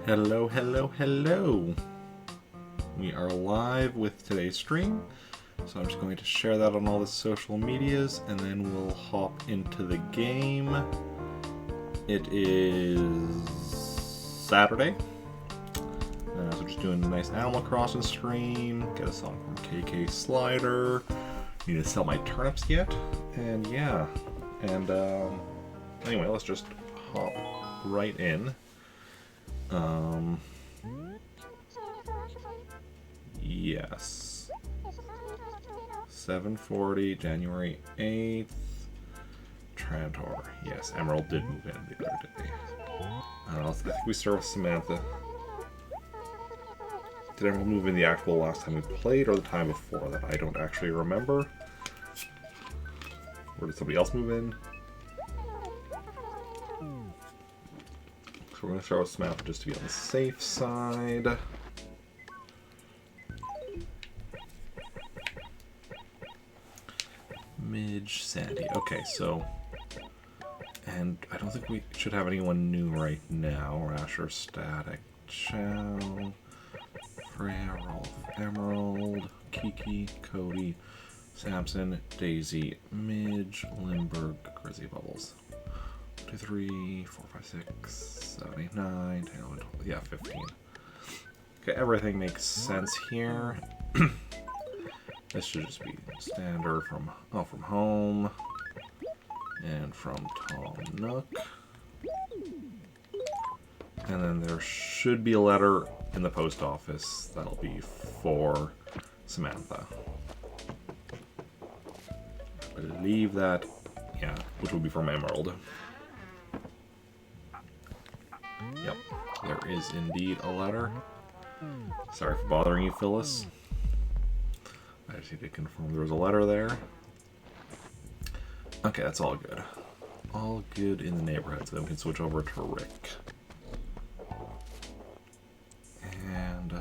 Hello, hello, hello. We are live with today's stream, so I'm just going to share that on all the social medias and then we'll hop into the game. It is Saturday, so just doing a nice Animal Crossing stream. Get a song from KK Slider. Need to sell my turnips yet, and yeah, and anyway, let's just hop right in. Yes. 7:40, January 8th. Trantor. Yes, Emerald did move in the other day. I don't know, I think we start with Samantha. Did Emerald move in the actual last time we played or the time before that? I don't actually remember. Or did somebody else move in? So we're going to start with Samantha just to be on the safe side. Midge, Sandy. Okay, so... And I don't think we should have anyone new right now. Rasher, Static, Chow, Freya, Rolf, Emerald, Kiki, Cody, Samson, Daisy, Midge, Limburg, Grizzly Bubbles. 1, 2, 3, 4, 5, 6, 7, 8, 9, 10, 11, 12, yeah, 15. Okay, everything makes sense here. This should just be standard from home and from Tom Nook. And then there should be a letter in the post office that'll be for Samantha. I believe that, yeah, which will be from Emerald. Yep, there is indeed a letter. Sorry for bothering you, Phyllis. I just need to confirm there was a letter there. Okay, that's all good. All good in the neighborhood, so then we can switch over to Rick. And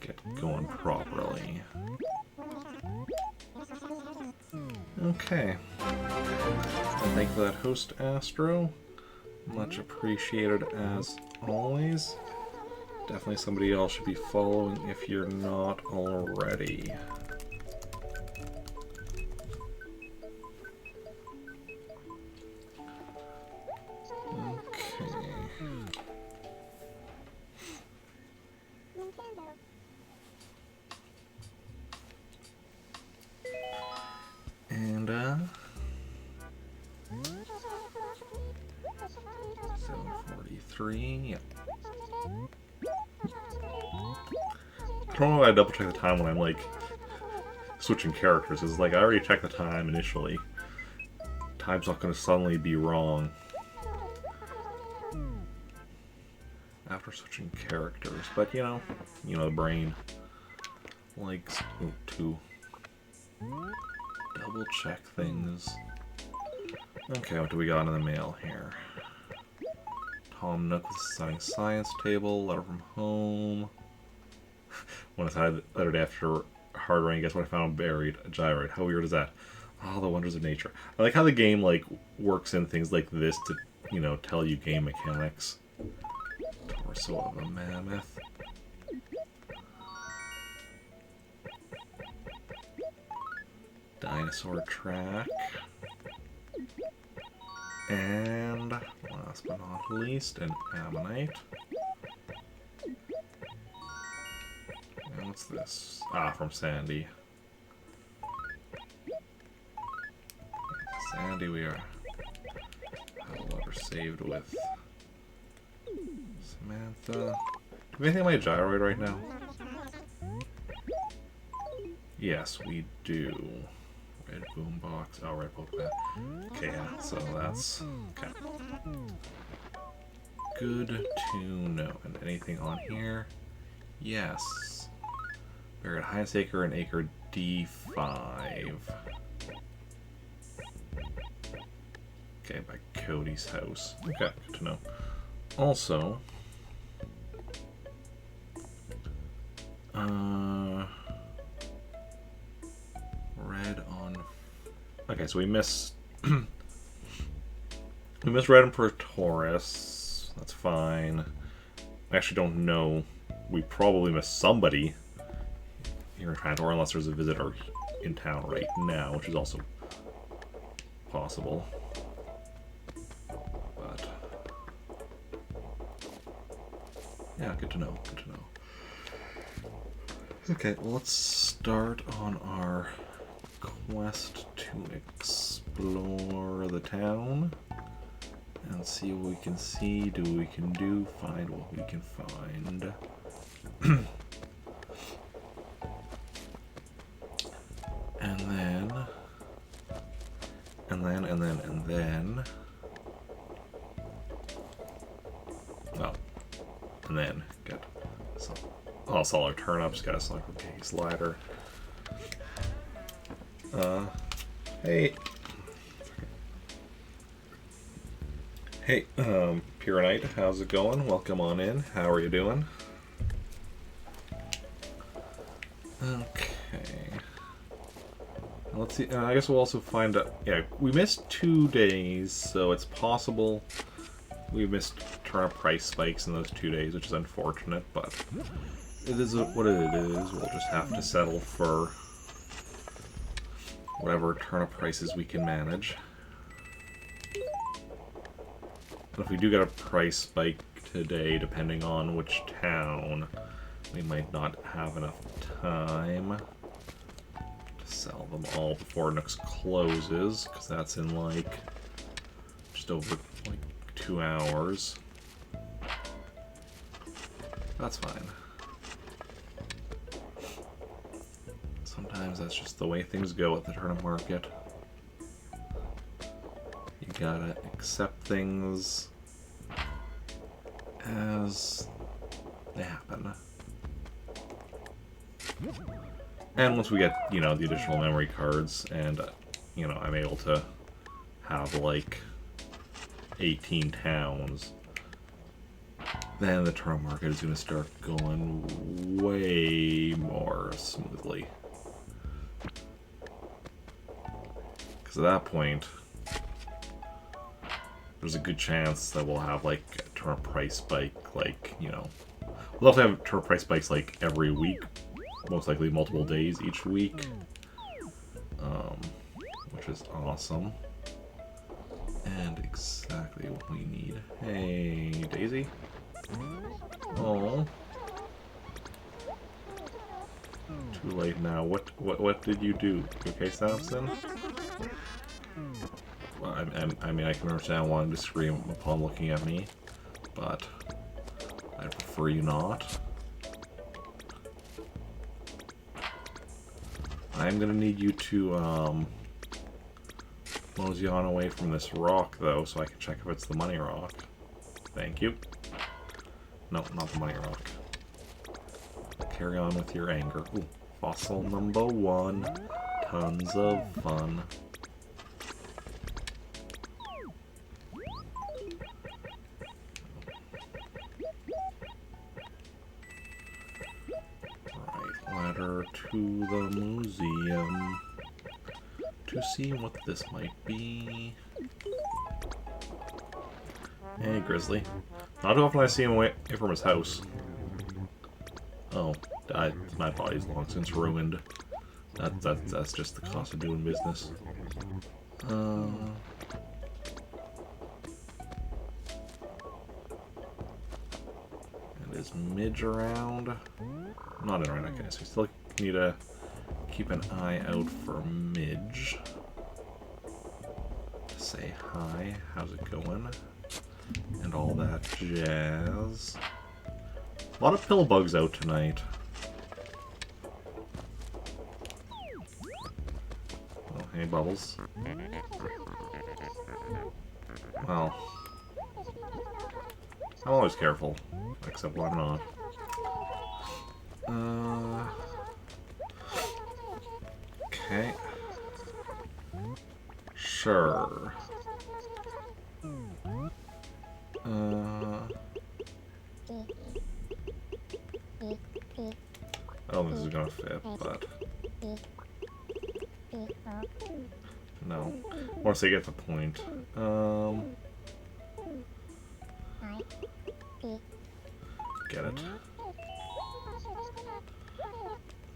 get going properly. Okay. And thank you for that host, Astro. Much appreciated as always. Definitely somebody else should be following if you're not already. Okay. And 7:43, yep. I don't know why I double check the time when I'm like switching characters. It's like I already checked the time initially. Time's not going to suddenly be wrong after switching characters. But you know the brain likes to double check things. Okay, what do we got in the mail here? Tom Nook with the science table, letter from home. When I said the other day after hard rain, guess what I found buried? A gyroid. How weird is that? Oh, the wonders of nature. I like how the game works in things like this to, tell you game mechanics. Torso of a mammoth. Dinosaur track. And last but not least, an ammonite. And what's this? Ah, from Sandy. Sandy, we have a letter saved with Samantha. Do we have anything on my gyroid right now? Yes, we do. Red boombox. Oh, red Pokemon. Okay, yeah, so that's okay. Good to know. And anything on here? Yes. We're at Heinz Acre and Acre D5. Okay, by Cody's house. Okay, good to know. Also, red on. Okay, so we missed. We missed red and for Taurus. That's fine. I actually don't know. We probably missed somebody here in Trantor, unless there's a visitor in town right now, which is also possible. But yeah, good to know. Good to know. Okay, well, let's start on our quest to explore the town and see what we can see, do what we can do, find what we can find. and then oh, and then good. So I'll sell our turnips, got a select case ladder. Hey. Hey, Pure Knight, how's it going? Welcome on in. How are you doing? Okay. Let's see. I guess we'll also find out. Yeah, we missed 2 days, so it's possible we missed turnip price spikes in those 2 days, which is unfortunate, but it is what it is. We'll just have to settle for whatever turnip prices we can manage. And if we do get a price spike today, depending on which town, we might not have enough time to sell them all before Nooks closes, because that's in like just over like 2 hours. That's fine. Sometimes that's just the way things go at the turnip market. You gotta accept things as they happen. And once we get, you know, the additional memory cards and, you know, I'm able to have like 18 towns, then the turnip market is going to start going way more smoothly. Because at that point, there's a good chance that we'll have like a turnip price spike, like, you know, we'll have to have turnip price spikes like every week, most likely multiple days each week, which is awesome. And exactly what we need. Hey, Daisy. Oh. Too late now. What did you do? You okay, Samson? Well, I mean, I can understand wanting to scream upon looking at me, but I prefer you not. I'm gonna need you to mosey on away from this rock, though, so I can check if it's the money rock. Thank you. No, not the money rock. Carry on with your anger. Ooh, fossil number 1. Tons of fun. Right, ladder to the museum to see what this might be. Hey, Grizzly. Not often I see him away from his house. Oh, my body's long since ruined. That's just the cost of doing business. And is Midge around? Not in right, okay, so we still need to keep an eye out for Midge. Say hi, how's it going? And all that jazz. A lot of pillbugs out tonight. Oh, hey, Bubbles. Well, I'm always careful, except when I'm not. Okay. Sure. I don't think this is gonna fit, but no. Once they get the point. Get it.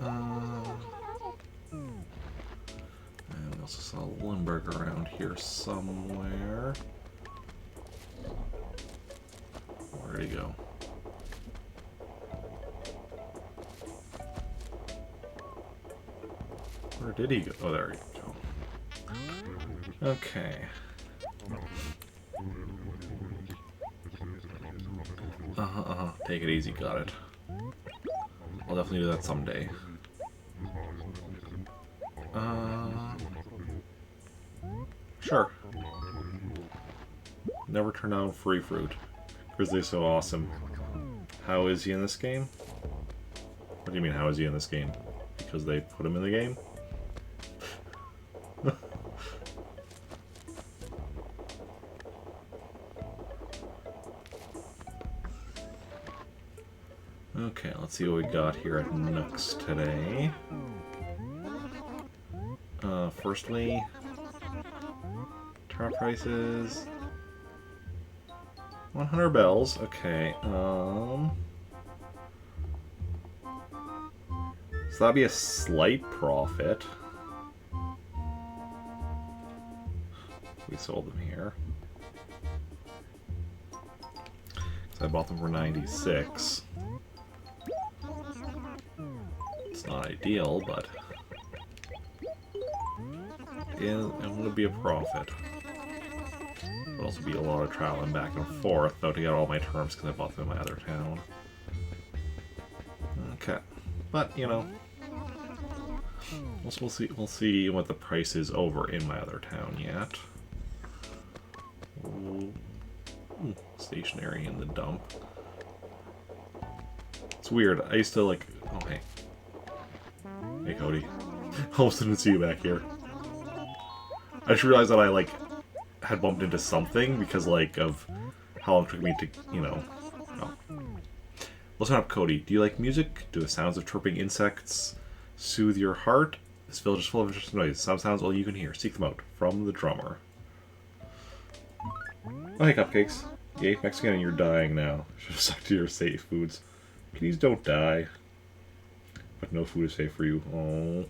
And we also saw Lundberg around here somewhere. Where'd he go? Where did he go? Oh, there you go. Okay. Take it easy, got it. I'll definitely do that someday. Sure. Never turn down free fruit. Because they're so awesome. How is he in this game? What do you mean, how is he in this game? Because they put him in the game? Okay, let's see what we got here at Nooks today. Firstly, turn prices. 100 bells. Okay. So that'd be a slight profit. We sold them here. So I bought them for 96. It's not ideal, but it would be a profit. Would also be a lot of traveling back and forth, though, to get all my terms because I bought them in my other town. Okay, but you know, we'll see what the price is over in my other town yet. Ooh, stationery in the dump. It's weird. I used to like. Oh hey, hey Cody. Almost didn't see you back here. I just realized that I like had bumped into something because like of how long it took me to, you know. Oh. Listen up, Cody. Do you like music? Do the sounds of chirping insects soothe your heart? This village is full of interesting noises. Some sounds only you can hear. Seek them out. From the drummer. Oh, hey, Cupcakes. You ate Mexican and you're dying now. Should have stuck to your safe foods. Please don't die. But no food is safe for you. Oh.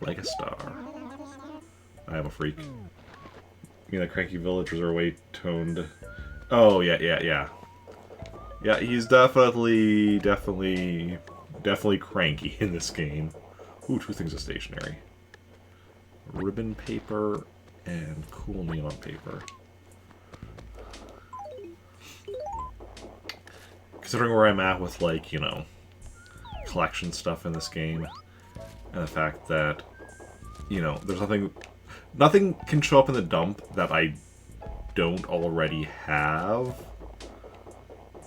Like a star. I am a freak. You mean the cranky villagers are way toned. Oh, yeah. Yeah, he's definitely cranky in this game. Ooh, 2 things of stationery. Ribbon paper and cool neon paper. Considering where I'm at with, like, you know, collection stuff in this game, and the fact that, you know, there's nothing can show up in the dump that I don't already have.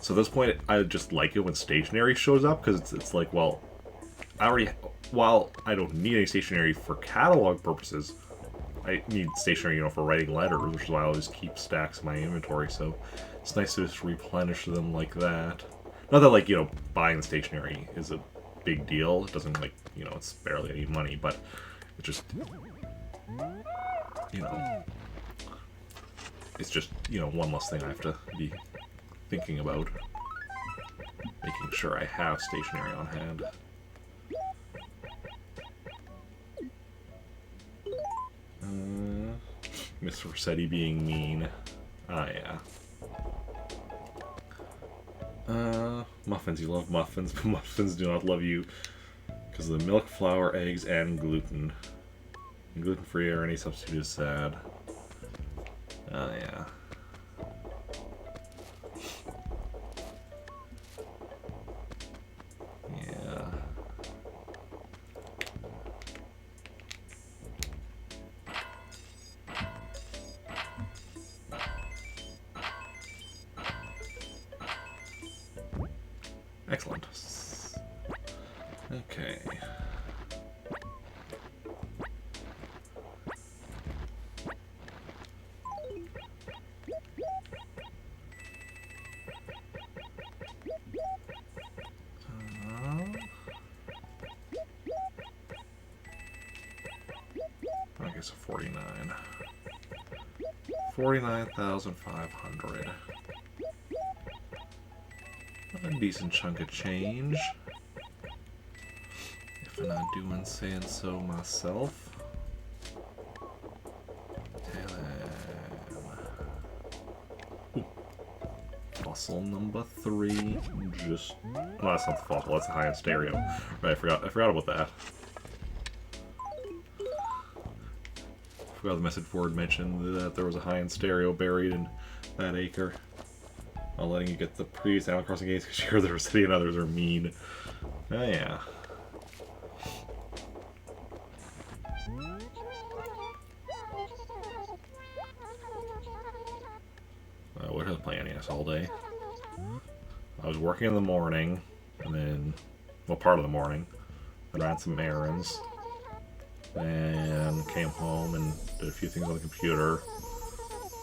So at this point, I just like it when stationery shows up, because it's like, well, while I don't need any stationery for catalog purposes, I need stationery, you know, for writing letters, which is why I always keep stacks in my inventory, so it's nice to just replenish them like that. Not that, like, you know, buying the stationery is a big deal. It doesn't, like, you know, it's barely any money, but it just, you know, it's just, you know, one less thing I have to be thinking about. Making sure I have stationery on hand. Miss Rossetti being mean. Ah, yeah. Muffins. You love muffins, but muffins do not love you because of the milk, flour, eggs, and gluten. And gluten-free or any substitute is sad. Oh, yeah. Yeah. Excellent. Okay. I guess a 49. 49,500. A decent chunk of change. If I'm not doing saying so myself. Fossil number 3. Just. No, that's not the fossil, that's the high-end stereo. Right, I forgot about that. I forgot the message board mentioned that there was a high-end stereo buried in that acre. Not letting you get the previous Animal Crossing games because you're the city and others are mean. Oh yeah. What have I playing NES all day? I was working in the morning, and then, well, part of the morning, then ran some errands, and came home and did a few things on the computer.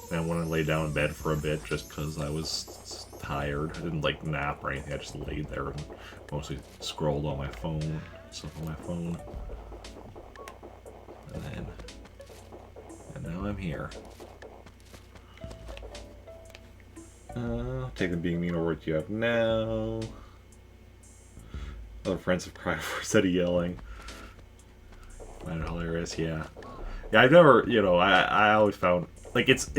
Then went and laid down in bed for a bit just because I was tired. I didn't like nap or anything. I just laid there and mostly scrolled on my phone, stuff on my phone. And now I'm here. Take the being mean over what you have now. Other friends have cried for City yelling. Find it hilarious, yeah. Yeah, I've never, you know, I always found, like, it's,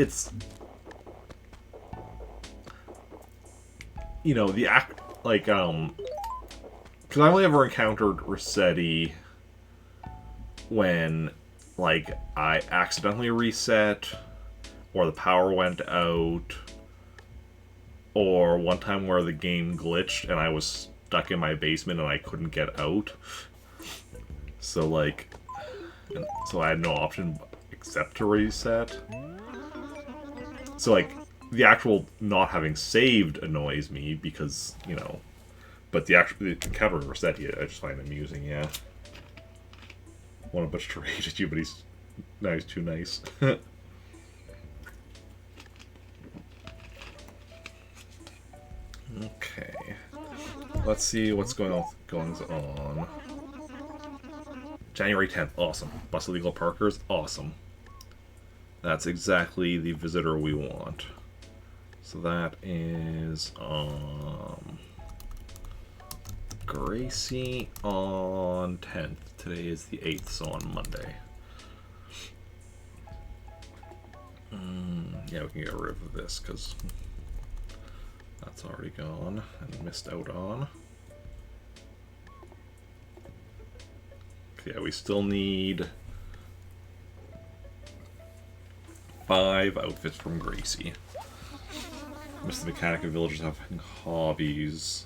you know, the act, like, because I only ever encountered Resetti when, like, I accidentally reset, or the power went out, or one time where the game glitched and I was stuck in my basement and I couldn't get out. So, like, so I had no option except to reset. So, like, the actual not having saved annoys me because, you know, but the encounter with Resetti, I just find amusing, yeah. Want a bunch to rage at you, but he's too nice. Okay. Let's see what's going on. January 10th, awesome. Bus Illegal Parkers, awesome. That's exactly the visitor we want. So that is Gracie on 10th. Today is the 8th, so on Monday. Yeah, we can get rid of this because that's already gone and missed out on. Yeah, we still need 5 outfits from Gracie. Mr. Mechanic and villagers having hobbies.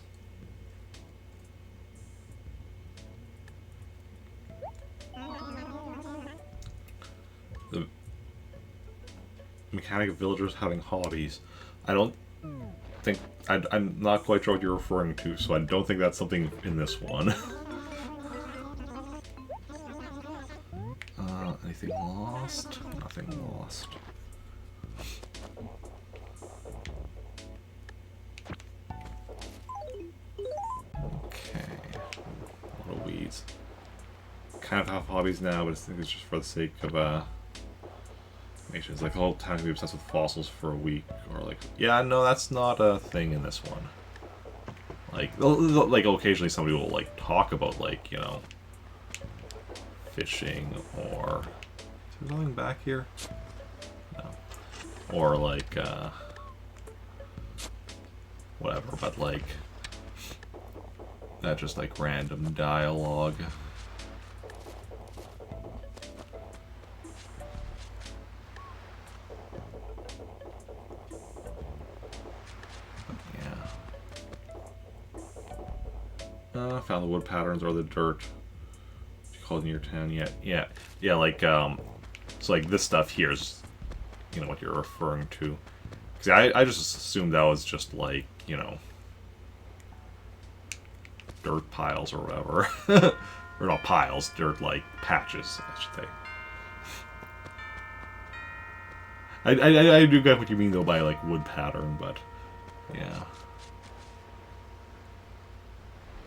The Mechanic of villagers having hobbies. I don't think... I'm not quite sure what you're referring to, so I don't think that's something in this one. Anything lost? Nothing lost. Okay. A lot of weeds. Kind of have hobbies now, but I think it's just for the sake of, it's like the whole time to be obsessed with fossils for a week, or like, yeah, no, that's not a thing in this one. Like occasionally somebody will like talk about like, you know, fishing or is there nothing back here? No. Or like whatever, but like that just like random dialogue. Found the wood patterns or the dirt. You called in your town yet? Yeah. Like so like this stuff here is, you know, what you're referring to. Cause I just assumed that was just like, you know, dirt piles or whatever, or not piles, dirt like patches, I should say. I do get what you mean though by like wood pattern, but yeah.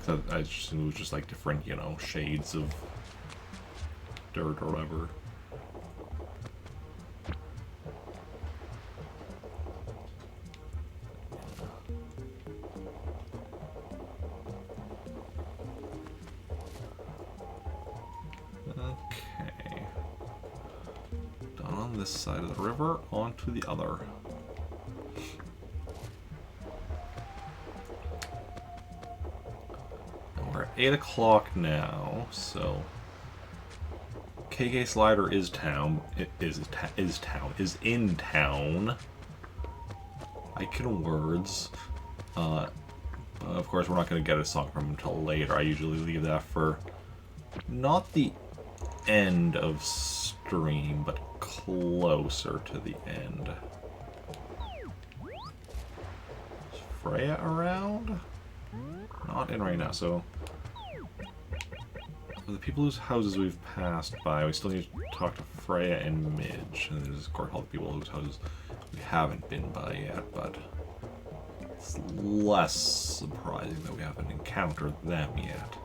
So I just assumed it was just like different, you know, shades of dirt or whatever. from this side of the river onto the other. And we're at 8 o'clock now, so KK Slider is in town. I can words. Of course, we're not going to get a song from him until later. I usually leave that for not the end of stream, but closer to the end. Is Freya around? Not in right now, so the people whose houses we've passed by, we still need to talk to Freya and Midge. And there's, of course, all the people whose houses we haven't been by yet, but it's less surprising that we haven't encountered them yet.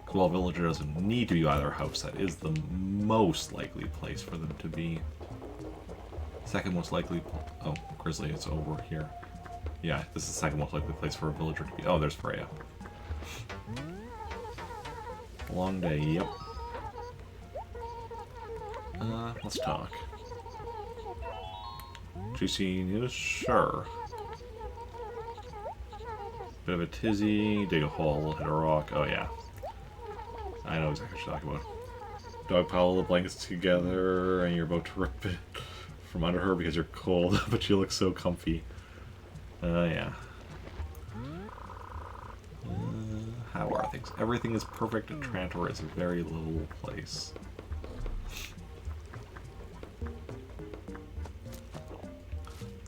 Because while Villager doesn't need to be by their house, that is the most likely place for them to be. Second most likely... Oh, Grizzly, it's over here. Yeah, this is the second most likely place for a Villager to be. Oh, there's Freya. Long day, yep. Let's talk. Juicy news? Sure. Bit of a tizzy, dig a hole, hit a rock. Oh yeah. I know exactly what you're talking about. Dog pile all the blankets together and you're about to rip it from under her because you're cold, but you look so comfy. Yeah. How are things? Everything is perfect at Trantor. It's a very little place.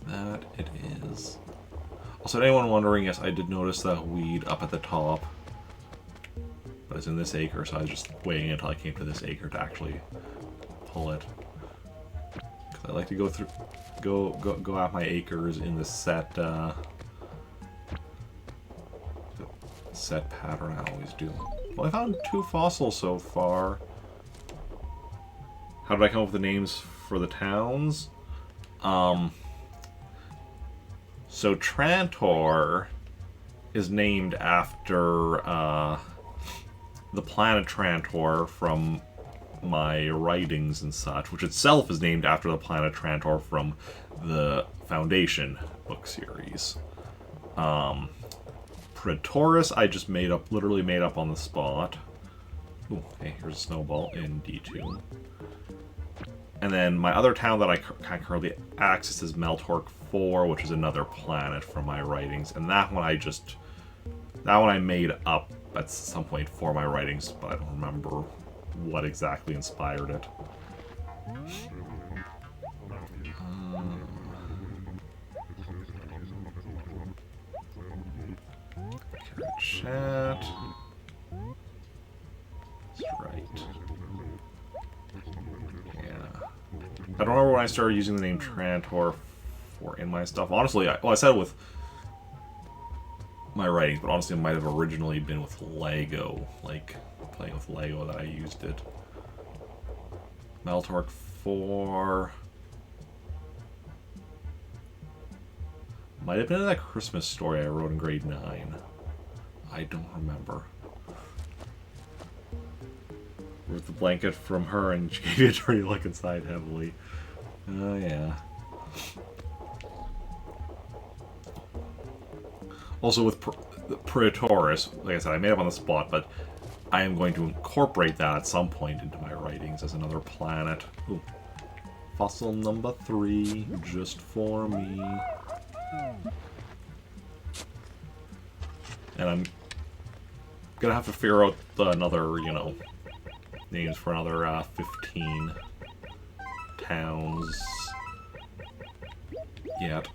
That it is. Also, anyone wondering, yes, I did notice that weed up at the top. But it's in this acre, so I was just waiting until I came to this acre to actually pull it. Because I like to go out my acres in the set pattern I always do. Well, I found 2 fossils so far. How did I come up with the names for the towns? So Trantor is named after the planet Trantor from my writings and such, which itself is named after the planet Trantor from the Foundation book series. Praetoris I just literally made up on the spot. Ooh, hey, here's a snowball in D2. And then my other town that I can currently access is Meltork 4, which is another planet from my writings. And that one I made up at some point for my writings, but I don't remember what exactly inspired it. Chat. That's right. Yeah. I don't remember when I started using the name Trantor in my stuff. Honestly, I said it with my writings, but honestly it might have originally been with Lego, like playing with Lego that I used it. Meltork 4. Might have been in that Christmas story I wrote in grade 9. I don't remember. Ripped the blanket from her and she gave you a dirty look inside heavily. Oh yeah. Also with Praetoris, like I said, I made up on the spot, but I am going to incorporate that at some point into my writings as another planet. Ooh. Fossil number 3, just for me. And I'm gonna have to figure out another, names for another 15 towns yet.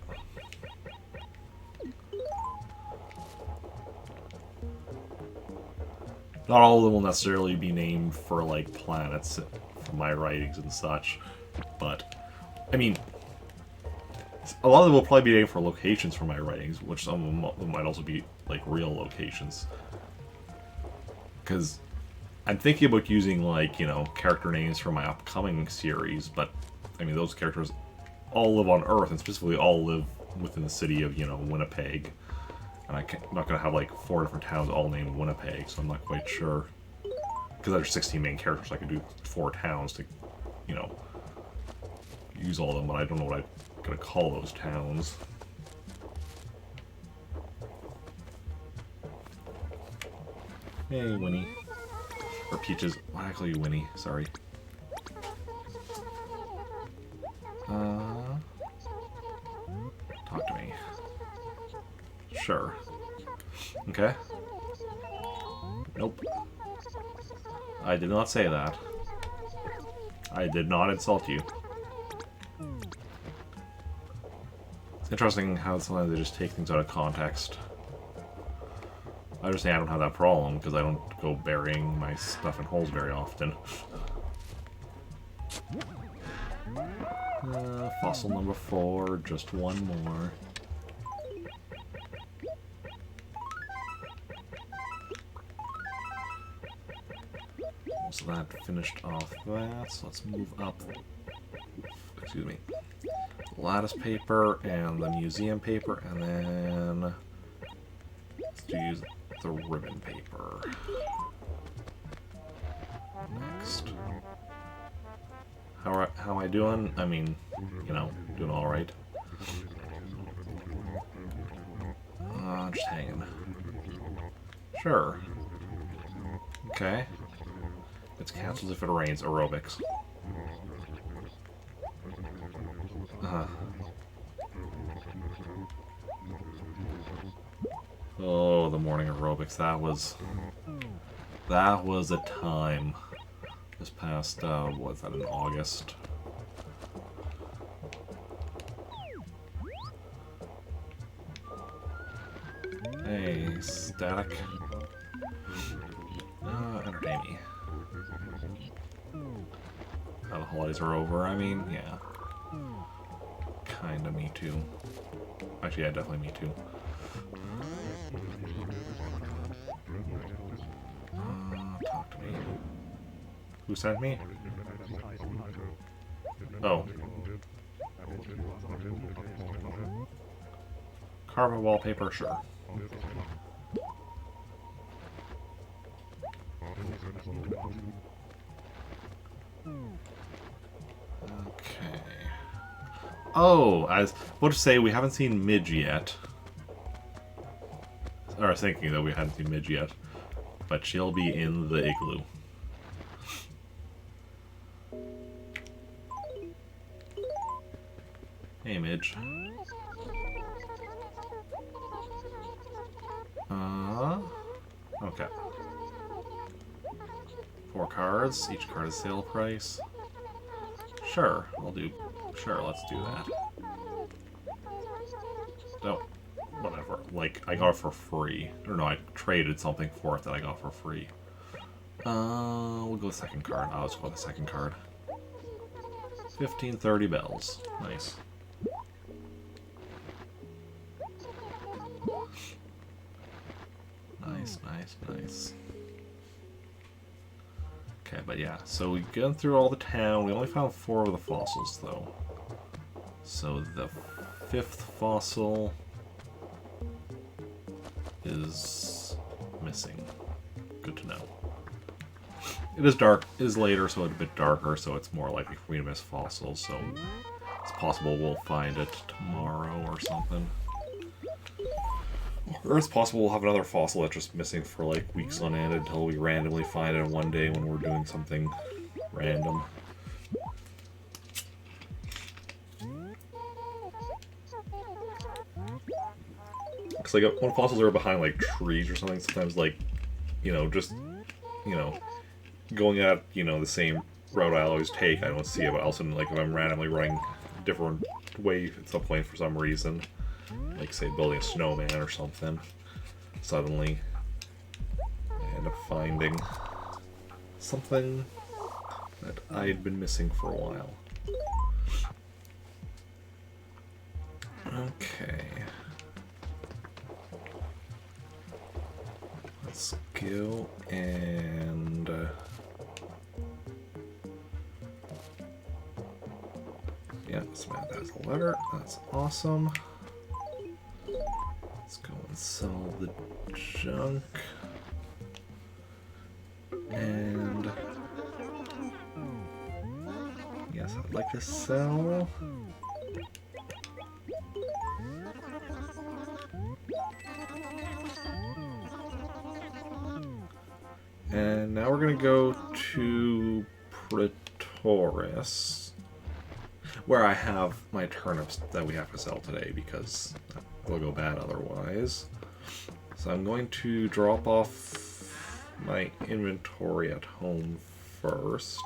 Not all of them will necessarily be named for, like, planets from my writings and such, but, I mean, a lot of them will probably be named for locations from my writings, which some of them might also be, like, real locations. Because I'm thinking about using, like, character names for my upcoming series, but, I mean, those characters all live on Earth, and specifically all live within the city of, Winnipeg. And I'm not going to have, like, 4 different towns all named Winnipeg, so I'm not quite sure. Because there's 16 main characters, I could do 4 towns to, use all of them, but I don't know what I'm gonna call those towns. Hey, Winnie. Or Peaches. Why did I call you Winnie? Sorry. Talk to me. Sure. Okay. Nope. I did not say that. I did not insult you. It's interesting how sometimes they just take things out of context. I just say I don't have that problem because I don't go burying my stuff in holes very often. Fossil number 4, just one more. So that finished off that, so let's move up, excuse me, lattice paper and the museum paper, and then let's use the ribbon paper. Next. How am I doing? I mean, you know, doing alright. Just hanging. Sure. Okay. It's cancelled if it rains. Aerobics. Oh, the morning aerobics. That was a time. This past, what was that, in August? Hey, static. Entertain me. Now the holidays are over, I mean, yeah. Kinda me too. Actually, yeah, definitely me too. Talk to me. Who sent me? Oh. Carbon wallpaper, sure. Okay. Oh, I was about to say we haven't seen Midge yet. Or I was thinking that we hadn't seen Midge yet. But she'll be in the igloo. Hey, Midge. Okay. 4 cards. Each card is sale price. Sure, Sure, let's do that. No, whatever. Like, I got it for free. Or no, I traded something for it that I got for free. We'll go with second card. Let's go with the second card. 1530 bells. Nice. Nice. Okay, but yeah, so we got through all the town. We only found 4 of the fossils, though. So the 5th fossil is missing. Good to know. It is dark. It is later, so it's a bit darker, so it's more likely for me to miss fossils. So it's possible we'll find it tomorrow or something. Or it's possible we'll have another fossil that's just missing for like weeks on end until we randomly find it one day when we're doing something random. Because like when fossils are behind like trees or something, sometimes like, you know, just, you know, going at, you know, the same route I always take, I don't see it, but also like if I'm randomly running a different way at some point for some reason, like say building a snowman or something, suddenly I end up finding something that I had been missing for a while. Okay. Let's go and yeah, Samantha has a letter. That's awesome. Let's go and sell the junk. And yes, I'd like to sell. And now we're going to go to Praetoris, where I have my turnips that we have to sell today because will go bad otherwise. So I'm going to drop off my inventory at home first.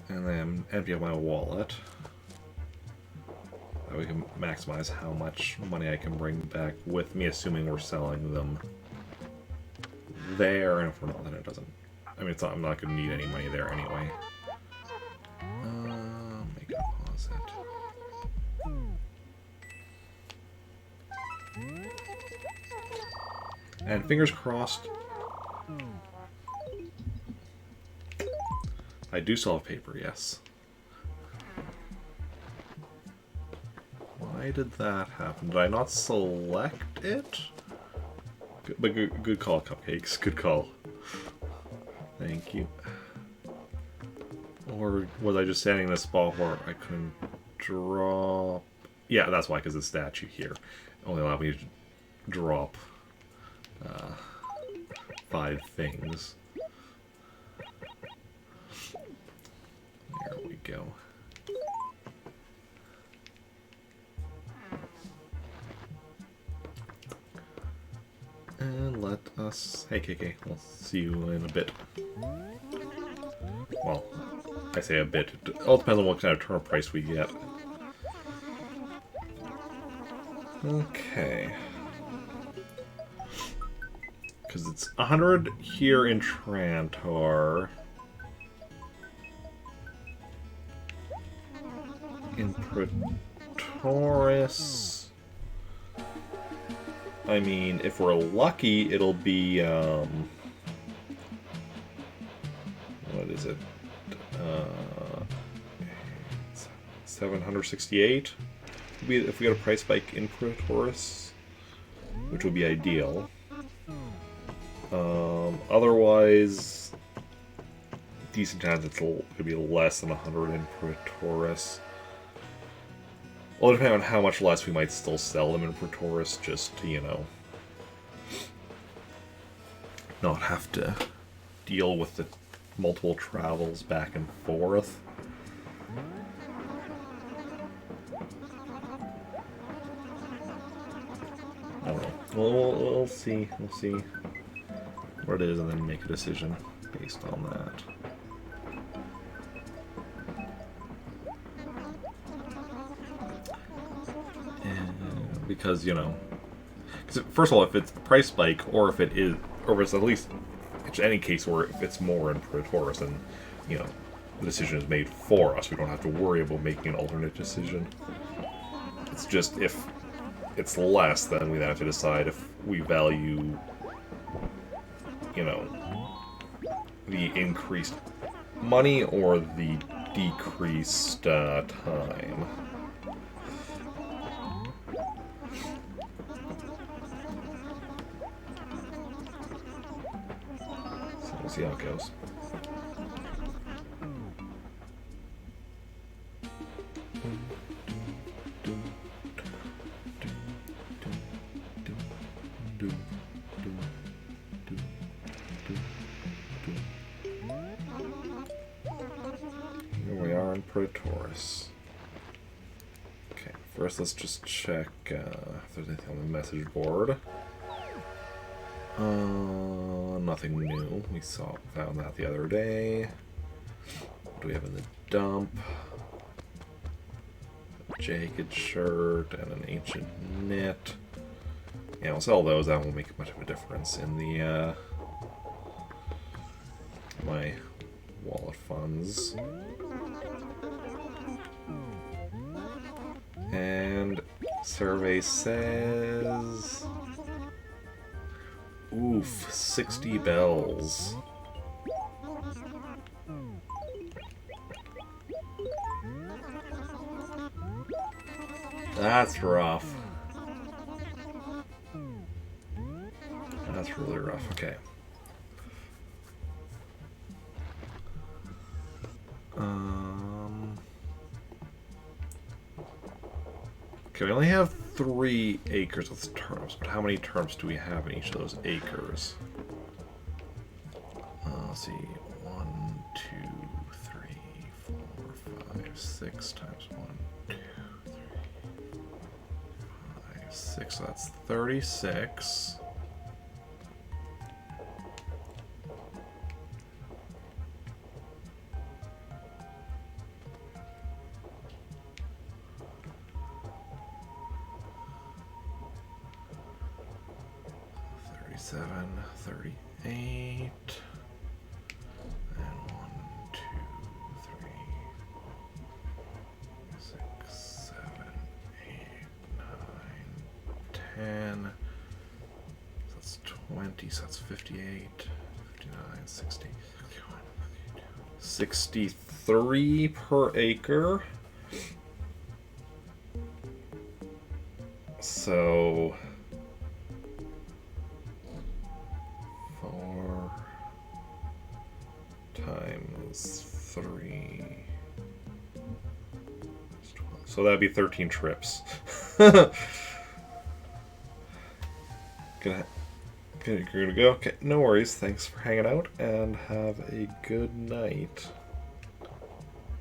And then empty out my wallet. That we can maximize how much money I can bring back with me, assuming we're selling them there, and if we're not, then it doesn't. I mean, I'm not going to need any money there anyway. Make a deposit. And fingers crossed, I do still have paper, yes. Why did that happen? Did I not select it? Good call, Cupcakes. Good call. Thank you. Or was I just standing in a spot where I couldn't drop? Yeah, that's why, because the statue here only allowed me to drop 5 things. There we go. And let us... Hey, KK, we'll see you in a bit. Well, I say a bit. It all depends on what kind of turnip price we get. Okay. Because it's 100 here in Trantor. In Praetoris... I mean, if we're lucky, it'll be, what is it? 768? If we get a price spike in Praetoris, which would be ideal. Otherwise, decent chance it's going to be less than 100 in Praetoris. Well, depending on how much less we might still sell them in Praetoris, just to, you know, not have to deal with the multiple travels back and forth. I don't know. We'll see. We'll see what it is and then make a decision based on that. Because, you know, first of all, if it's the price spike, or if it is, or if it's at least, it's any case where if it's more in Praetoris, then, you know, the decision is made for us. We don't have to worry about making an alternate decision. It's just if it's less, then we have to decide if we value, you know, the increased money or the decreased time. See how it goes. Here we are in Praetoris. Okay, first let's just check if there's anything on the message board. Nothing new. We found that the other day. What do we have in the dump? A jagged shirt and an ancient knit. Yeah, we'll sell those. That won't make much of a difference in the my wallet funds. And survey says... Oof, 60 bells. That's rough. That's really rough. Okay. Okay, we only have 3 acres with turnips, but how many turnips do we have in each of those acres? Let's see. 1, 2, 3, 4, 5, 6 times 1, 2, 3, 5, 6. So that's 36. Seven, 38, and 1, 2, 3, 6, 7, 8, 9, 10. So that's 20, so that's 58, 59, 60, 61, 63 per acre. So 4 times 3 is 12. So that'd be 13 trips. You're gonna go? Okay, no worries. Thanks for hanging out and have a good night.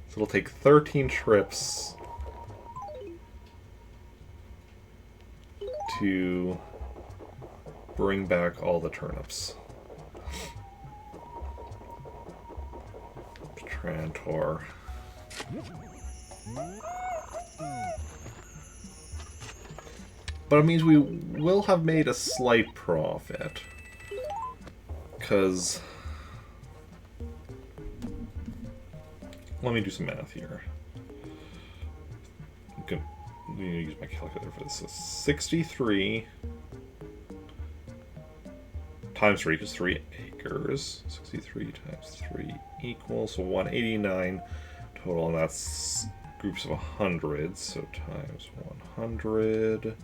So it'll take 13 trips to bring back all the turnips. Trantor. But it means we will have made a slight profit. Because... let me do some math here. I'm going to use my calculator for this. So 63 times 3, because 3 acres. 63 times 3 equals, so 189 total, and that's groups of 100, so times 100,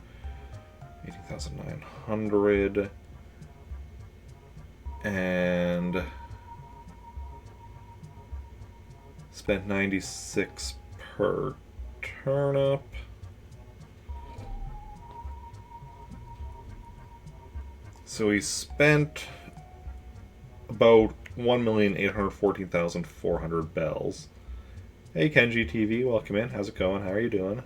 18,900, and spent 96 per turnip. So we spent about 1,814,400 bells. Hey Kenji TV, welcome in. How's it going? How are you doing?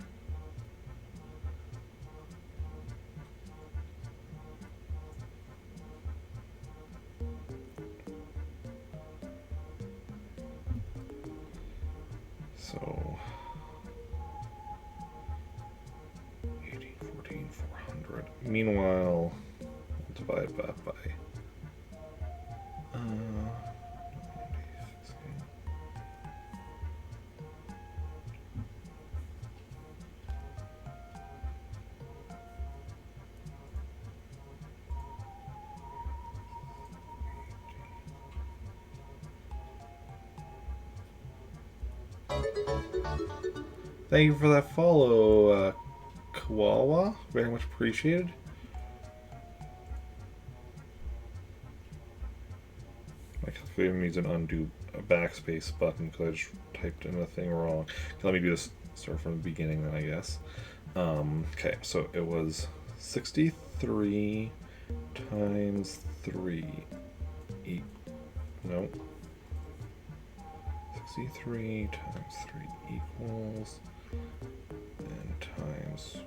So 18,14,400. Meanwhile, we'll divide that by thank you for that follow, Koala. Very much appreciated. My calculator needs an undo a backspace button because I just typed in a thing wrong. Okay, let me do this. Start from the beginning then, I guess. Okay, so it was 63 times 3. No. 63 times 3 equals, and times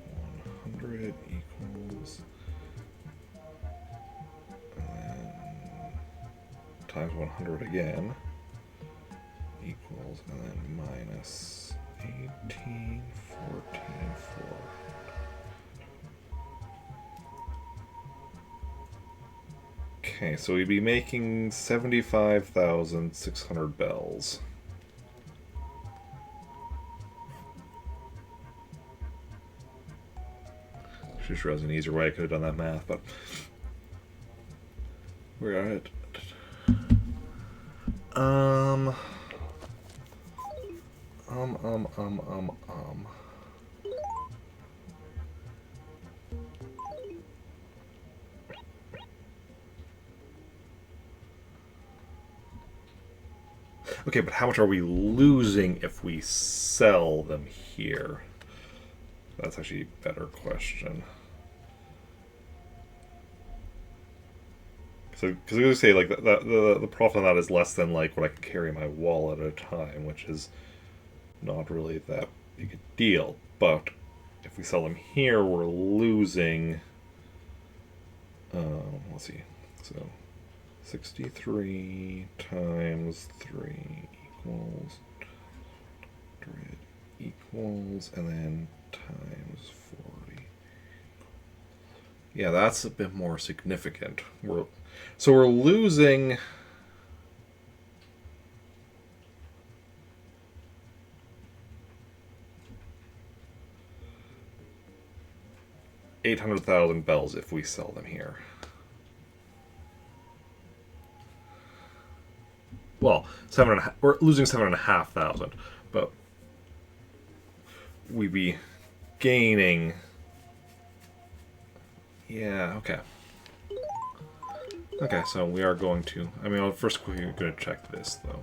100 equals, and then times 100 again equals, and then minus 18, 14, 4. Okay, so we'd be making 75,600 bells. Just realized an easier way I could have done that math, but we're at it. Okay, but how much are we losing if we sell them here? That's actually a better question. Because I was going to say, like, the profit on that is less than, like, what I can carry in my wallet at a time, which is not really that big a deal. But if we sell them here, we're losing... let's see. So, 63 times 3 equals... 100 equals, and then times 40. Yeah, that's a bit more significant. So we're losing... $800,000 bells if we sell them here. Well, we're losing 7,500, but we'd be gaining. Yeah, okay. Okay, so we are going to. I mean, first we're going to check this though.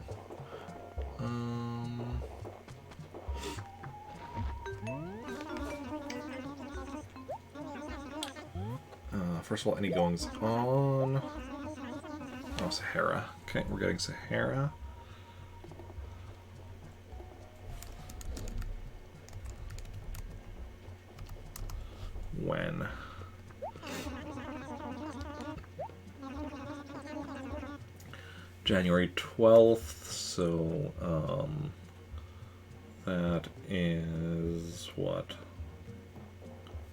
First of all, any goings on? Oh, Sahara. Okay, we're getting Sahara. When? January 12th, so that is what?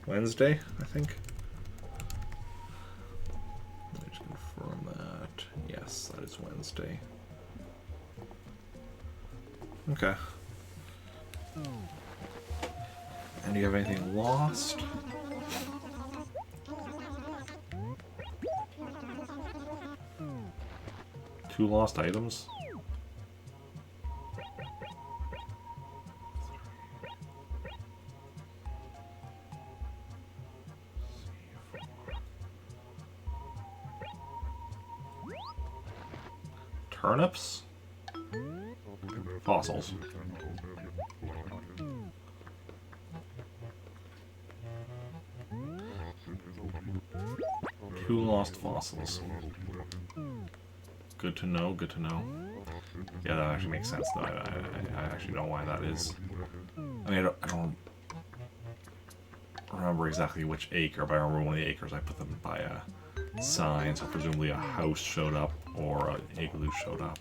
Wednesday, I think. Let me just confirm that. Yes, that is Wednesday. Okay. And do you have anything lost? Two lost items? Turnips? Fossils. Two lost fossils. Good to know, good to know. Yeah, that actually makes sense, though. I actually know why that is. I mean, I don't remember exactly which acre, but I remember one of the acres I put them by a sign, so presumably a house showed up or an igloo showed up.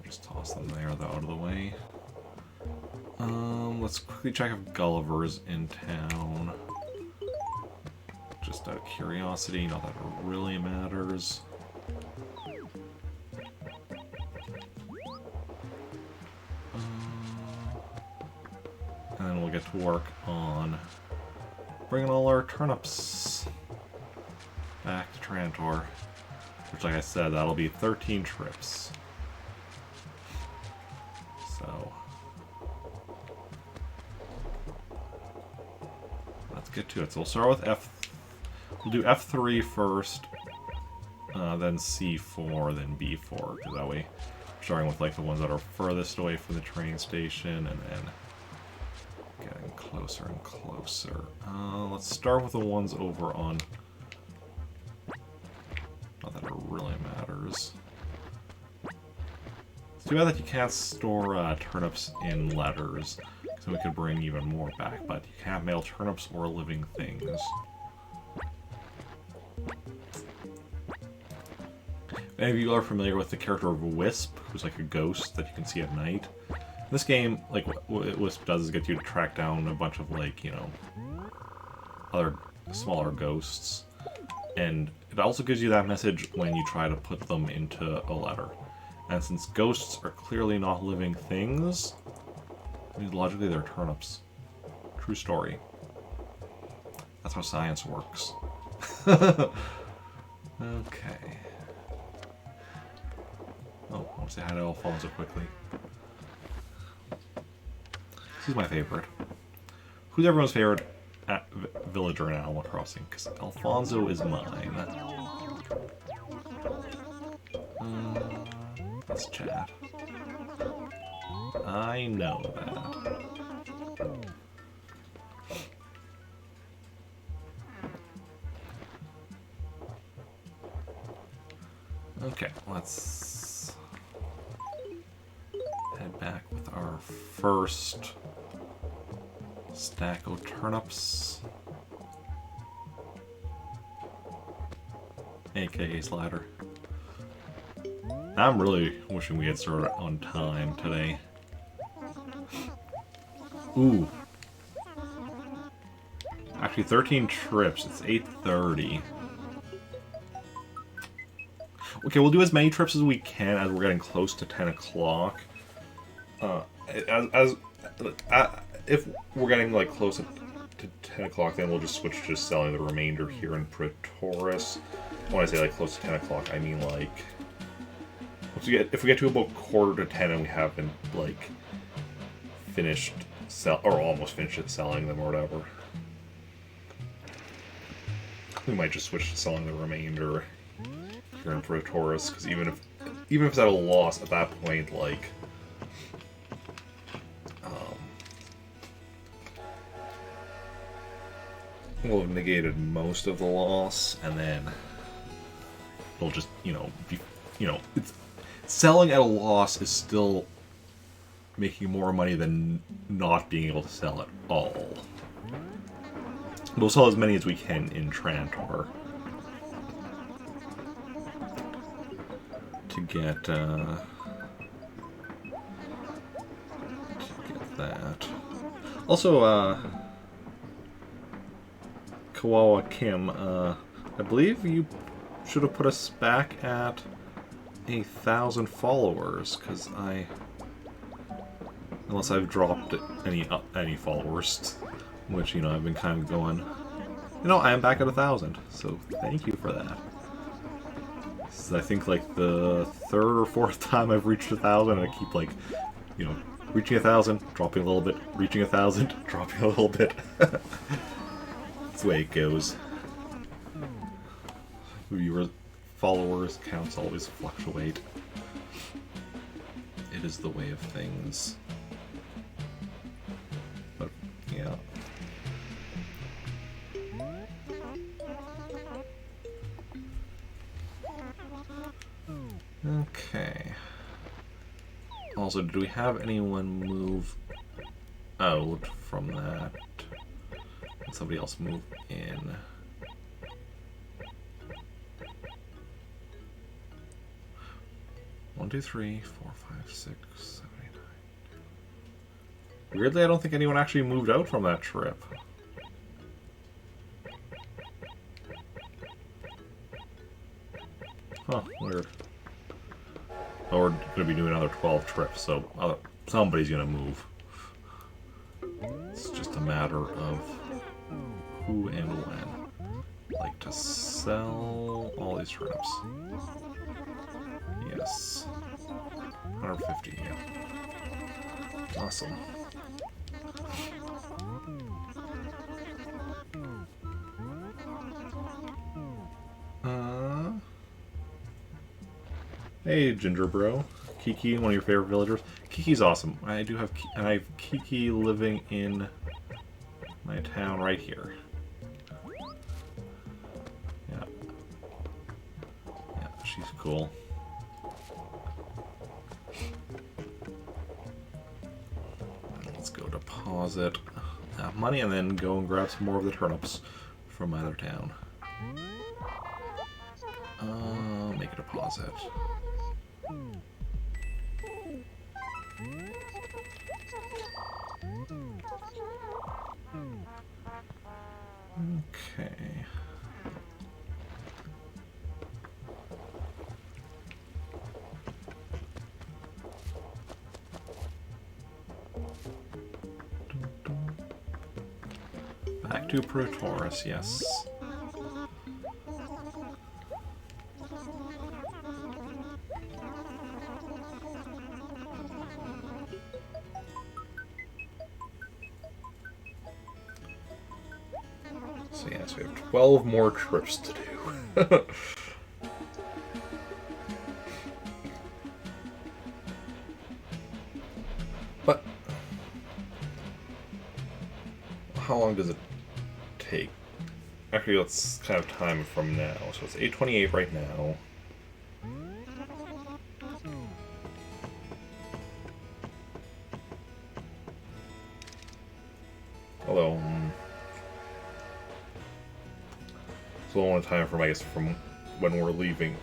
Just toss them there, though, out of the way. Let's quickly check if Gulliver's in town. Just out of curiosity, not that it really matters. And then we'll get to work on bringing all our turnips back to Trantor. Which, like I said, that'll be 13 trips. So let's get to it. So we'll start with We'll do F3 first, then C4, then B4, because that way we're starting with like the ones that are furthest away from the train station, and then getting closer and closer. Let's start with the ones over on... Not that it really matters. It's too bad that you can't store turnips in letters, so we could bring even more back, but you can't mail turnips or living things. Many of you are familiar with the character of Wisp, who's like a ghost that you can see at night. In this game, like, what Wisp does is get you to track down a bunch of, like, you know, other smaller ghosts. And it also gives you that message when you try to put them into a letter. And since ghosts are clearly not living things, I mean, logically they're turnips. True story. That's how science works. Okay. Oh, I want to say hi to Alfonso quickly. He's my favorite. Who's everyone's favorite villager in Animal Crossing? Because Alfonso is mine. Let's chat. I know that. Okay, let's head back with our first stack of turnips. AKA slider. I'm really wishing we had started on time today. Ooh. Actually, 13 trips. It's 8:30. Okay, we'll do as many trips as we can as we're getting close to 10 o'clock. If we're getting like close to 10 o'clock, then we'll just switch to selling the remainder here in Praetoris. When I say like close to 10 o'clock, I mean like if we get to about 9:45 and we haven't like finished or almost finished selling them or whatever, we might just switch to selling the remainder here in Praetoris, because even if it's at a loss at that point, like we'll have negated most of the loss, and then it'll just it's selling at a loss is still making more money than not being able to sell at all. We'll sell as many as we can in Trantor to get that. Also, Kawawa Kim, I believe you should have put us back at 1,000 followers, because unless I've dropped any followers, which, I've been kind of going, I am back at 1,000, so thank you for that. This is, I think, like, the third or fourth time I've reached 1,000, and I keep, like, reaching 1,000, dropping a little bit, reaching 1,000, dropping a little bit. That's the way it goes. Viewers, followers, counts always fluctuate. It is the way of things. But, yeah. Okay. Also, do we have anyone move out from that? Did somebody else move in? One, two, three, 4, 5, 6, 7, 8, 9. Weirdly, I don't think anyone actually moved out from that trip. Huh, weird. Oh, we're going to be doing another 12 trips, so somebody's going to move. It's just a matter of who and when. Like to sell all these turnips. Yes. 150, yeah. Awesome. Hey, Ginger Bro. Kiki, one of your favorite villagers. Kiki's awesome. I have Kiki living in my town right here. Yeah. Yeah, she's cool. Let's go deposit that money and then go and grab some more of the turnips from my other town. Make a deposit. Okay. Back to Praetoris, yes. So yes, we have 12 more trips to do. how long does it take? Actually, let's kind of time it from now. So it's 8:28 right now. Although, so I want to time it from, I guess, from when we're leaving.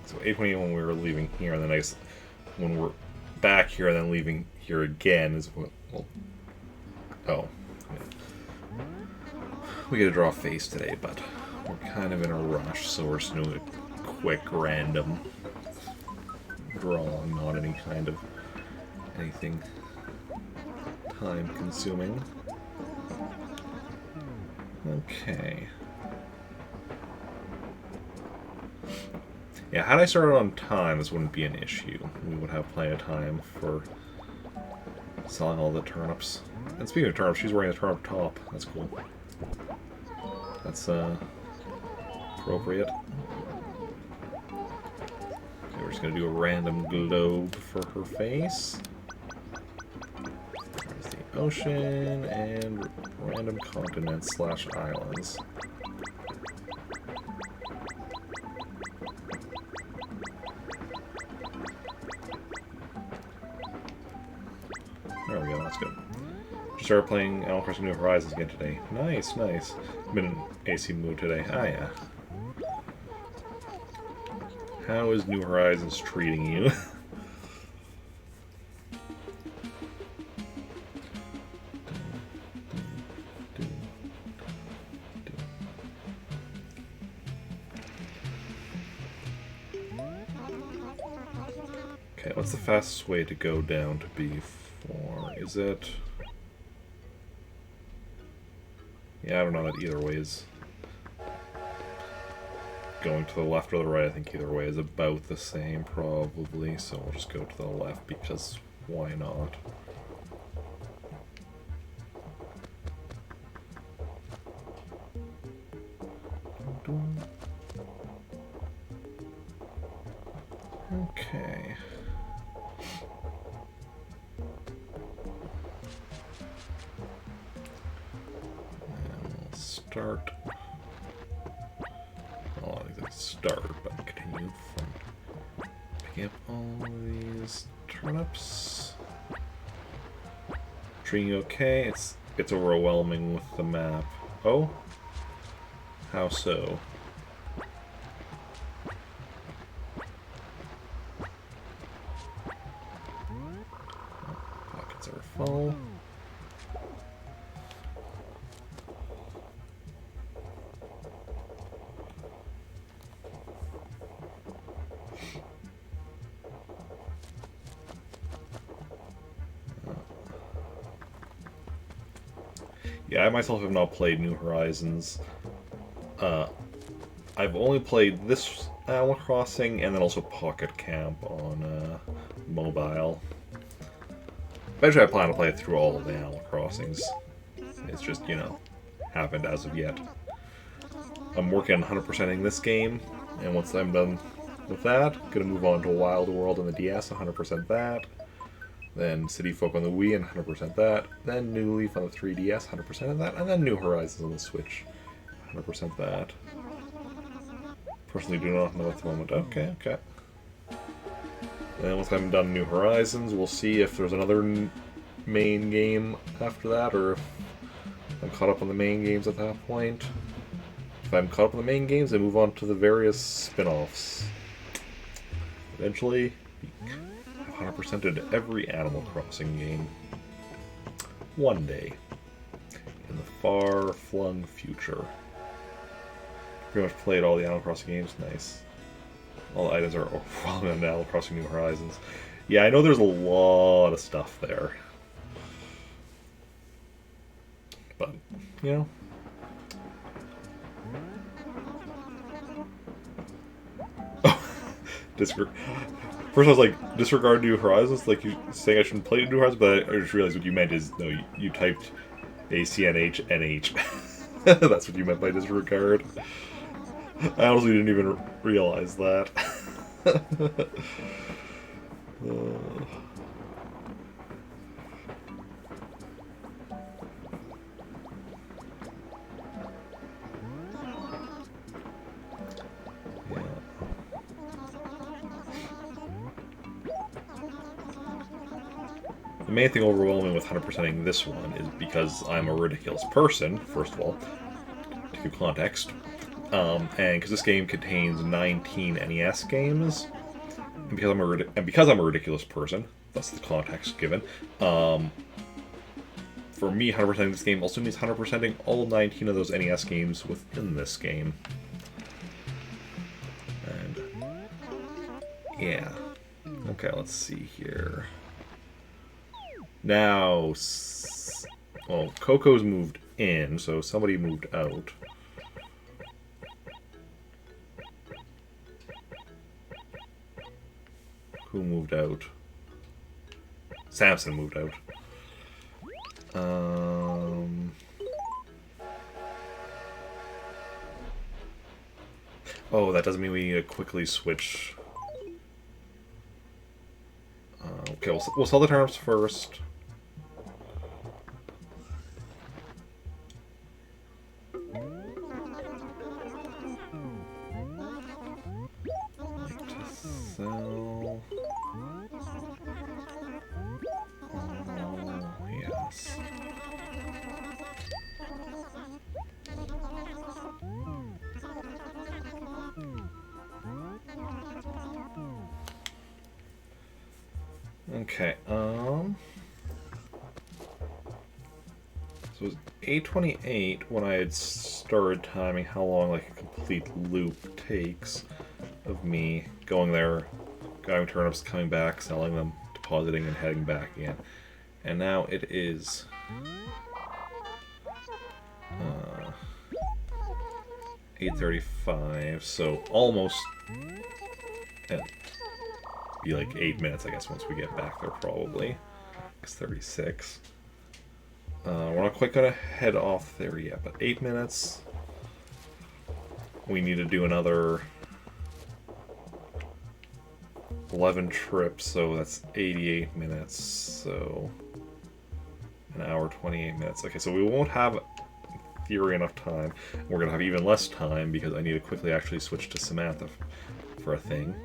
So 8:28 when we were leaving here, and then I guess when we're back here and then leaving here again is what. Well, oh, yeah. We get to draw a face today, but we're kind of in a rush, so we're just doing a quick random draw, not any kind of anything time consuming. Okay. Yeah, had I started on time, this wouldn't be an issue. We would have plenty of time for selling all the turnips. And speaking of turnips, she's wearing a turnip top. That's cool. That's, appropriate. Okay, we're just gonna do a random globe for her face. There's the ocean, and random continents / islands. There we go, that's good. Just started playing Animal Crossing New Horizons again today. Nice, nice. Been in AC mood today. Ah, yeah. How is New Horizons treating you? Okay, what's the fastest way to go down to B4? Is it... Yeah, I don't know that either way is... Going to the left or the right, I think either way is about the same, probably. So we'll just go to the left, because why not? Okay. And we'll start. Well, I think start, but continue from picking up all these turnips. Treating you okay? It's overwhelming with the map. Oh? How so? Pockets are full. Yeah, I myself have not played New Horizons. I've only played this Animal Crossing and then also Pocket Camp on mobile. Eventually I plan to play through all of the Animal Crossings. It's just, you know, haven't as of yet. I'm working on 100%ing this game, and once I'm done with that, gonna move on to Wild World on the DS, 100% that. Then City Folk on the Wii and 100% that. Then New Leaf on the 3DS, 100% of that. And then New Horizons on the Switch, 100% that. Personally do not know at the moment. Okay, okay. And once I'm done New Horizons, we'll see if there's another main game after that, or if I'm caught up on the main games at that point. If I'm caught up on the main games, I move on to the various spin-offs. Eventually, 100%ed every Animal Crossing game. One day. In the far-flung future. Pretty much played all the Animal Crossing games. Nice. All the items are overwhelming on Animal Crossing New Horizons. Yeah, I know there's a lot of stuff there. But, you know. Oh, disregard. First I was like, disregard New Horizons? Like, you saying I shouldn't play New Horizons? But I just realized what you meant is, no, you typed ACNH. That's what you meant by disregard. I honestly didn't even realize that. main thing overwhelming with 100%ing this one is because I'm a ridiculous person, first of all, to give context, and because this game contains 19 NES games, and because I'm a ridiculous person, that's the context given, for me, 100%ing this game also means 100%ing all 19 of those NES games within this game. And, yeah. Okay, let's see here. Now, well, Coco's moved in, so somebody moved out. Who moved out? Samson moved out. Oh, that doesn't mean we need to quickly switch. Okay, we'll sell the turnips first. Sell. Oh, yes. Okay, so it was 8:28 when I had started timing how long like a complete loop takes of me going there, grabbing turnips, coming back, selling them, depositing, and heading back again. And now it is 8:35, so almost be like 8 minutes, I guess, once we get back there, probably. It's 36. We're not quite gonna head off there yet, but 8 minutes. We need to do another 11 trips, so that's 88 minutes, so an hour, 28 minutes. Okay, so we won't have, in theory, enough time. We're gonna have even less time because I need to quickly actually switch to Samantha for a thing.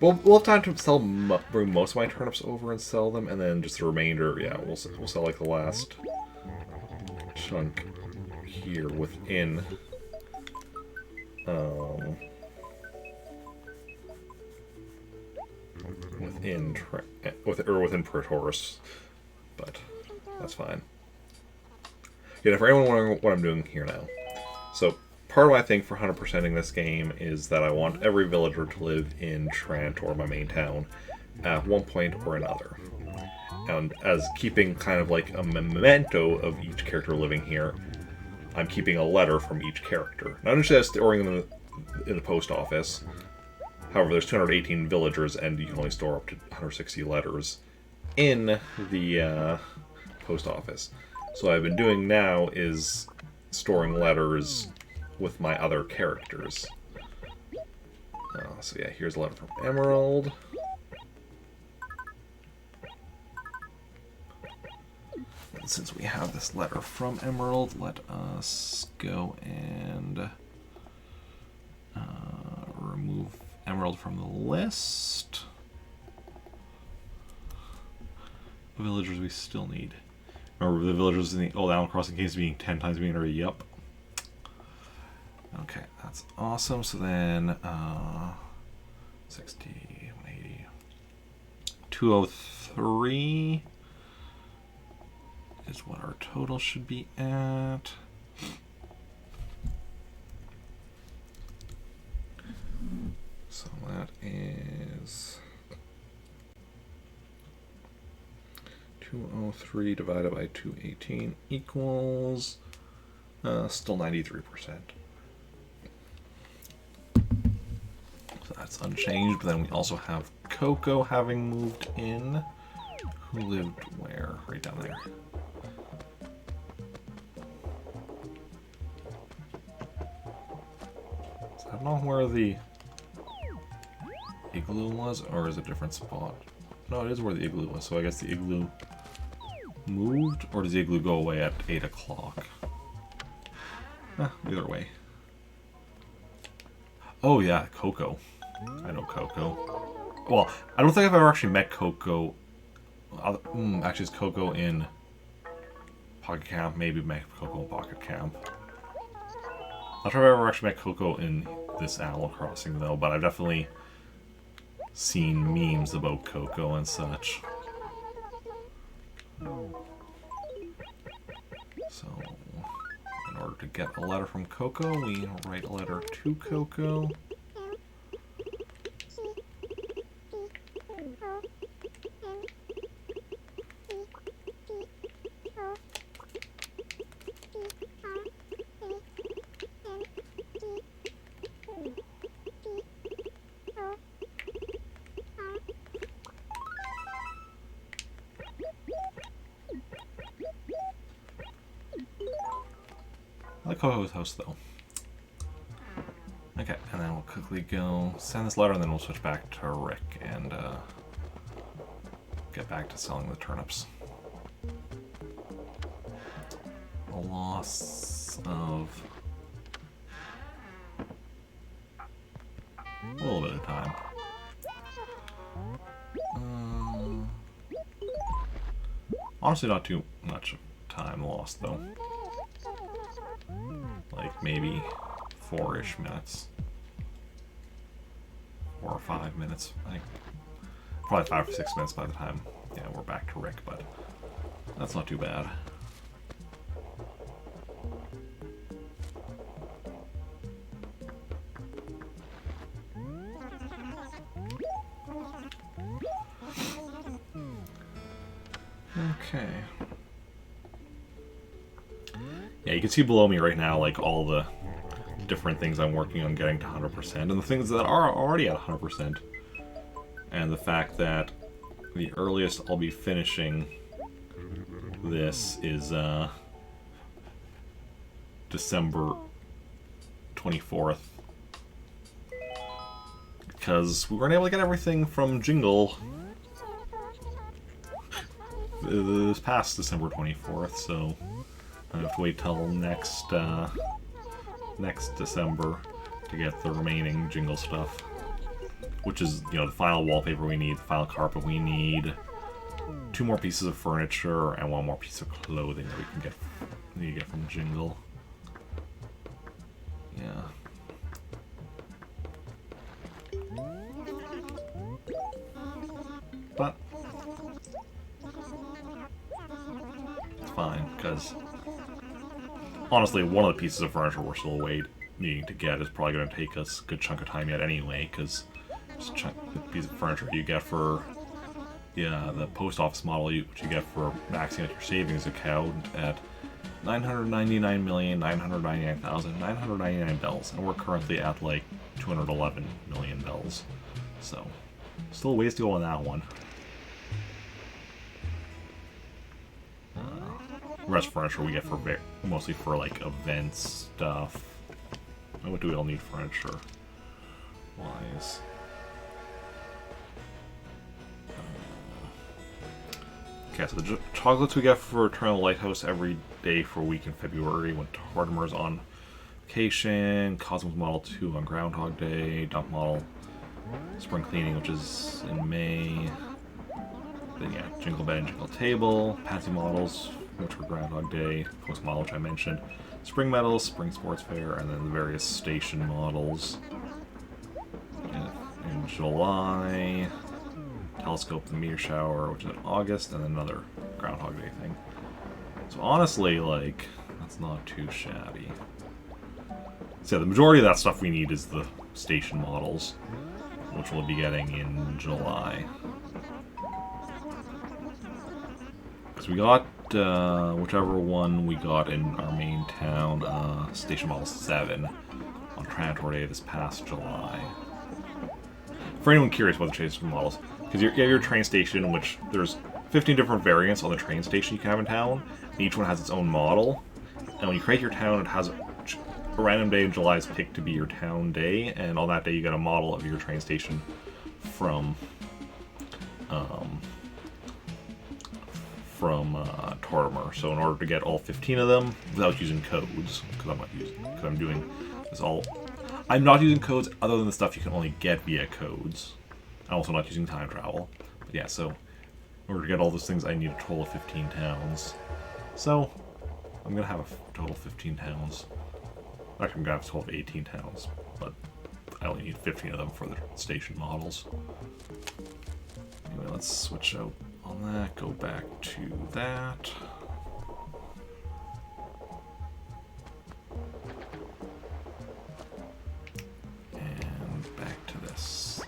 We'll have time to bring most of my turnips over and sell them, and then just the remainder, yeah, we'll sell like the last chunk here within within Praetoris, but that's fine. Yeah, for anyone wondering what I'm doing here now, so part of my thing for 100%ing this game is that I want every villager to live in Trantor, my main town, at one point or another. And as keeping kind of like a memento of each character living here, I'm keeping a letter from each character. Not just storing them in the post office. However, there's 218 villagers, and you can only store up to 160 letters in the post office. So what I've been doing now is storing letters with my other characters. So yeah, here's a letter from Emerald. And since we have this letter from Emerald, let us go and remove Emerald from the list. Villagers we still need. Remember the villagers in the old Animal Crossing games being 10 times being yup. Okay, that's awesome. So then 60, 180, 203 is what our total should be at. So that is 203 divided by 218 equals still 93%. So that's unchanged, but then we also have Coco having moved in, who lived where? Right down there. So I don't know where the igloo was, or is it a different spot? No, it is where the igloo was, so I guess the igloo moved, or does the igloo go away at 8 o'clock? Either way. Oh yeah, Coco. I know Coco. Well, I don't think I've ever actually met Coco. Actually, it's Coco in Pocket Camp. Maybe met Coco in Pocket Camp. Not sure if I've ever actually met Coco in this Animal Crossing, though, but I've definitely seen memes about Coco and such. So, in order to get a letter from Coco, we write a letter to Coco. I like Coco's house, though. Okay, and then we'll quickly go send this letter, and then we'll switch back to Rick and get back to selling the turnips. A loss of a little bit of time. Honestly, not too much time lost, though. Like, maybe 4-ish minutes. 4 or 5 minutes, I think. Probably 5 or 6 minutes by the time, yeah, we're back to Rick, but that's not too bad. Okay. Yeah, you can see below me right now, like, all the different things I'm working on getting to 100%, and the things that are already at 100%, and the fact that the earliest I'll be finishing this is, December 24th. Because we weren't able to get everything from Jingle this past December 24th, so I have to wait till next December to get the remaining Jingle stuff. Which is, you know, the final wallpaper we need, the final carpet we need, 2 more pieces of furniture, and 1 more piece of clothing that we can get from Jingle. Yeah. But it's fine, because honestly, one of the pieces of furniture we're still needing to get is probably going to take us a good chunk of time yet anyway, because it's a piece of furniture you get for the post office model, which you get for maxing out your savings account at 999,999,999 bells, and we're currently at like 211 million bells. So, still ways to go on that one. Rest furniture we get for mostly for like events stuff. What do we all need furniture wise? Okay, so the chocolates we get for Eternal Lighthouse every day for a week in February when Tortimer's on vacation, Cosmos Model 2 on Groundhog Day, Dump Model Spring Cleaning, which is in May. Then yeah, Jingle Bed and Jingle Table, Patsy Models, which were Groundhog Day, Post Model, which I mentioned, Spring Medals, Spring Sports Fair, and then the various station models. In July, Telescope, the Meteor Shower, which is in August, and another Groundhog Day thing. So honestly, like, that's not too shabby. So yeah, the majority of that stuff we need is the station models, which we'll be getting in July. Because we got, whichever one we got in our main town, Station Model 7, on Trantor Day this past July. For anyone curious about the station models, because you have your train station, which there's 15 different variants on the train station you can have in town, and each one has its own model. And when you create your town, it has a random day in July is picked to be your town day, and on that day you get a model of your train station from Tortimer. So in order to get all 15 of them without using codes, because I'm doing this all. I'm not using codes other than the stuff you can only get via codes. I'm also not using time travel. But yeah, so in order to get all those things, I need a total of 15 towns. So I'm going to have a total of 15 towns. Actually, I'm going to have a total of 18 towns, but I only need 15 of them for the station models. Anyway, let's switch out on that, go back to that. And back to this.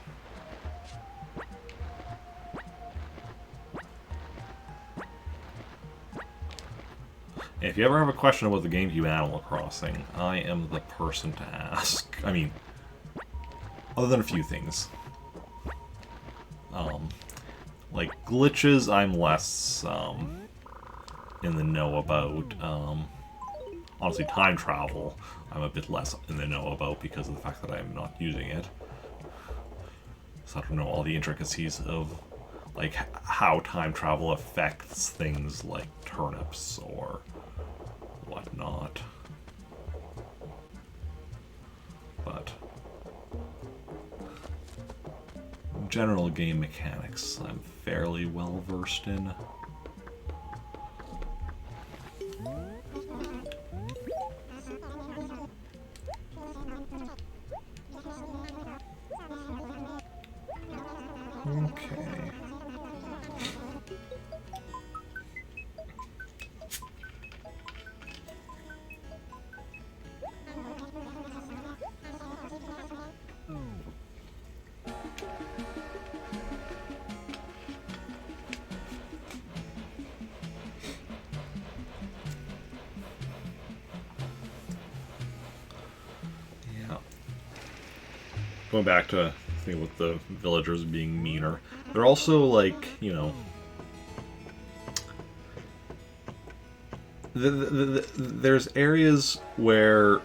If you ever have a question about the GameCube Animal Crossing, I am the person to ask. I mean, other than a few things. Like glitches, I'm less in the know about. Honestly, time travel, I'm a bit less in the know about because of the fact that I'm not using it. So I don't know all the intricacies of like how time travel affects things like turnips or whatnot. But general game mechanics, I'm fairly well versed in. Okay. Going back to the thing with the villagers being meaner, they're also like, you know, there's areas where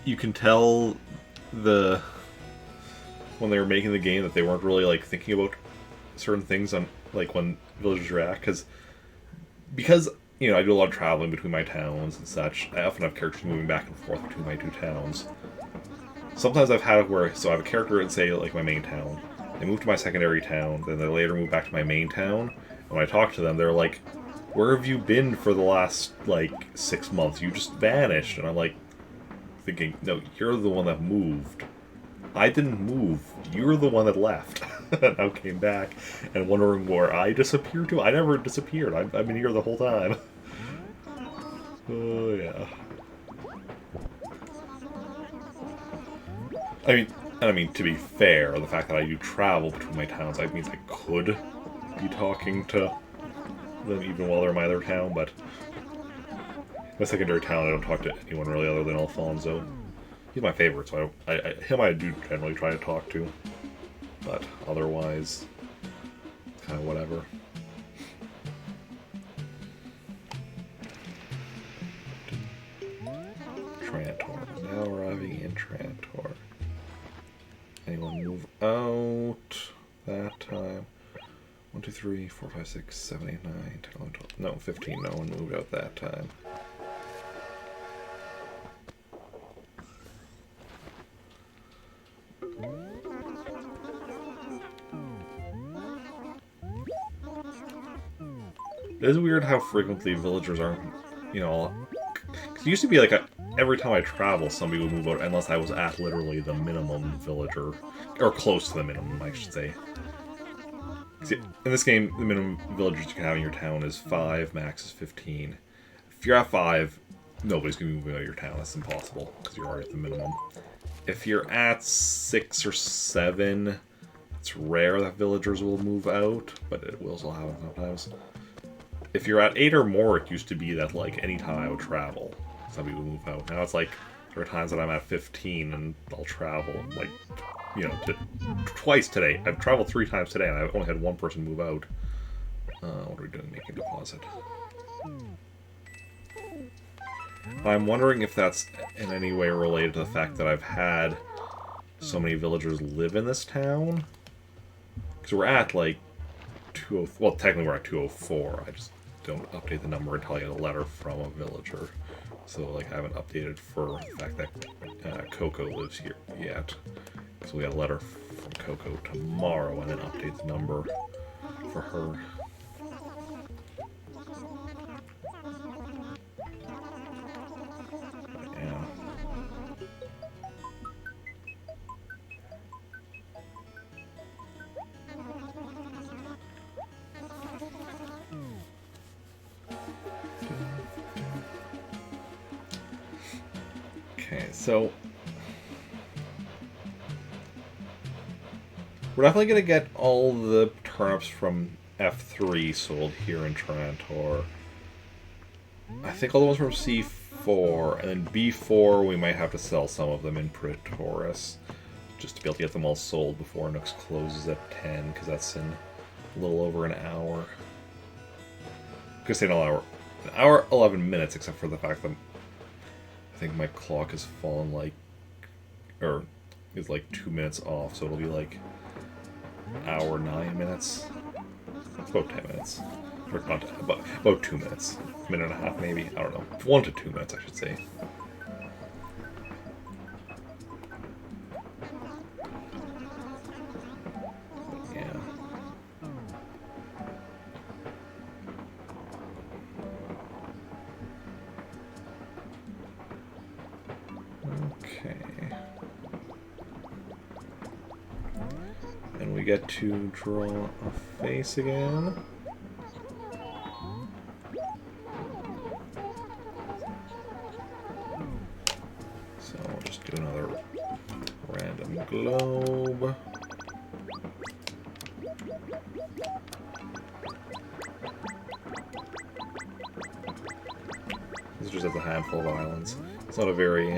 you can tell when they were making the game that they weren't really like thinking about certain things on like when villagers react, because you know I do a lot of traveling between my towns and such. I often have characters moving back and forth between my two towns. Sometimes I've had it where, so I have a character in, say, like my main town. They move to my secondary town, then they later move back to my main town. When I talk to them, they're like, where have you been for the last, like, 6 months? You just vanished. And I'm like, thinking, no, you're the one that moved. I didn't move. You're the one that left. And I came back and wondering where I disappeared to. I never disappeared. I've been here the whole time. Oh, yeah. I mean, to be fair, the fact that I do travel between my towns, that means I could be talking to them even while they're in my other town, but my secondary town, I don't talk to anyone really other than Alfonso. He's my favorite, so him I do generally try to talk to, but otherwise, kind of whatever. Trantor. Now arriving in Trantor. Anyone move out that time? 1, 2, 3, 4, 5, 6, 7, 8, 9, 10, 11, 12. No, 15. No one moved out that time. It is weird how frequently villagers aren't, you know, 'cause it used to be like every time I travel, somebody would move out unless I was at literally the minimum villager, or close to the minimum, I should say. See, in this game, the minimum villagers you can have in your town is 5, max is 15. If you're at 5, nobody's going to be moving out of your town. That's impossible, because you're already at the minimum. If you're at 6 or 7, it's rare that villagers will move out, but it will still happen sometimes. If you're at 8 or more, it used to be that, like, anytime I would travel, somebody would move out. Now it's like, there are times that I'm at 15 and I'll travel, like, you know, twice today. I've traveled 3 times today and I've only had 1 person move out. What are we doing? Making a deposit. I'm wondering if that's in any way related to the fact that I've had so many villagers live in this town. Because we're at, like, 204. Well, technically we're at 204. I just don't update the number until I get a letter from a villager. So, like, I haven't updated for the fact that Coco lives here yet. So we got a letter from Coco tomorrow and then update the number for her. Yeah. Okay, so we're definitely going to get all the turnips from F3 sold here in Trantor. I think all the ones from C4, and then B4 we might have to sell some of them in Praetoris, just to be able to get them all sold before Nooks closes at 10, because that's in a little over an hour. I could say an hour 11 minutes, except for the fact that I think my clock has fallen like, or is like 2 minutes off, so it'll be like hour 9 minutes. It's about 10 minutes. Or not, about 2 minutes. A minute and a half maybe. I don't know. 1 to 2 minutes I should say. Yeah. Okay. And we get to draw a face again. So we'll just do another random globe. This just has a handful of islands. It's not a very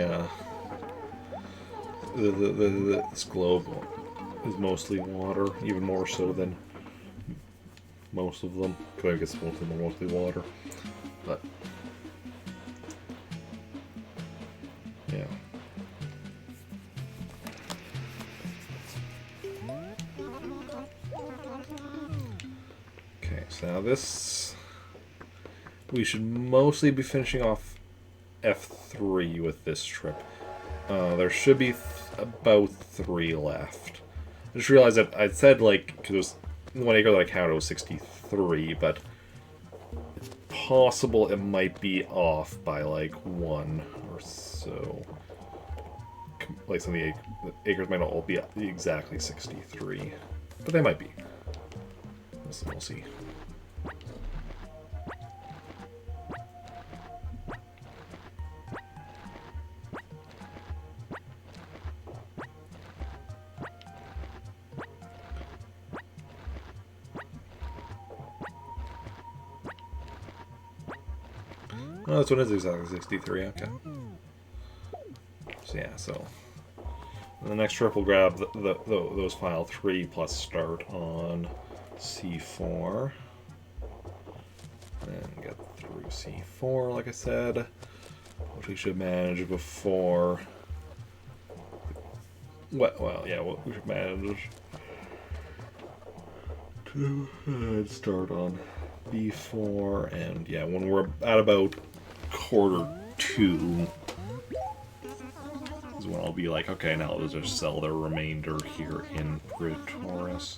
this globe is mostly water, even more so than most of them. I guess most of them are mostly water, but yeah. Okay, so now this we should mostly be finishing off F3 with this trip. There should be about 3 left. I just realized that I said, like, because it was the 1 acre that I counted was 63, but it's possible it might be off by like 1 or so. Like some of the acres might not all be exactly 63, but they might be. We'll see. Oh, this one is exactly 63, okay. So yeah, so the next trip we'll grab those file 3 plus start on C4. And get through C4, like I said, which we should manage before... Well, yeah, we should manage to start on B4, and yeah, when we're at about Q2 is when I'll be like, okay, now let's just sell the remainder here in Praetoris.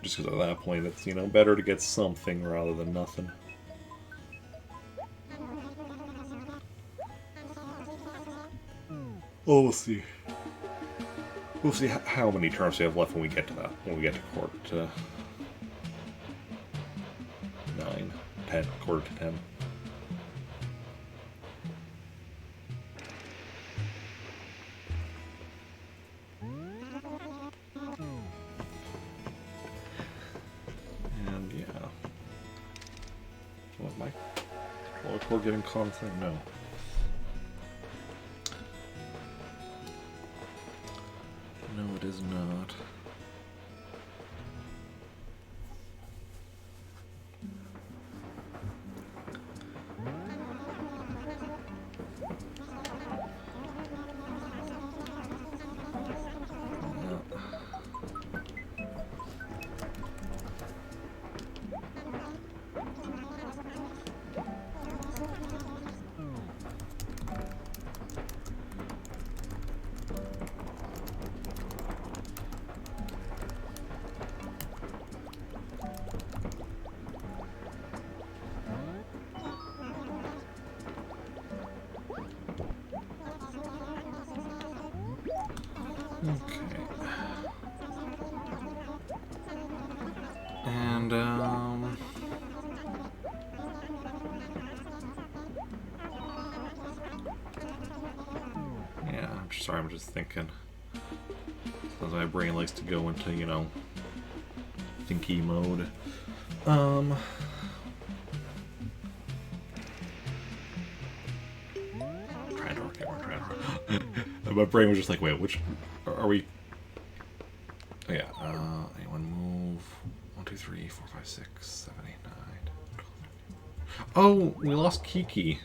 Just because at that point it's, you know, better to get something rather than nothing. Oh, we'll see. We'll see how many turns we have left when we get to that. When we get to quarter to 9, 10, quarter to 10. And yeah. What am I? Oh, we're getting content? No. No, it is not. Okay. And, yeah, I'm just thinking. Sometimes my brain likes to go into, you know, thinky mode. Trying to work it. My brain was just like, wait, which are we? Oh, yeah. Anyone move? 1, 2, 3, 4, 5, 6, 7, 8, 9. 12, 13. Oh, we lost Kiki.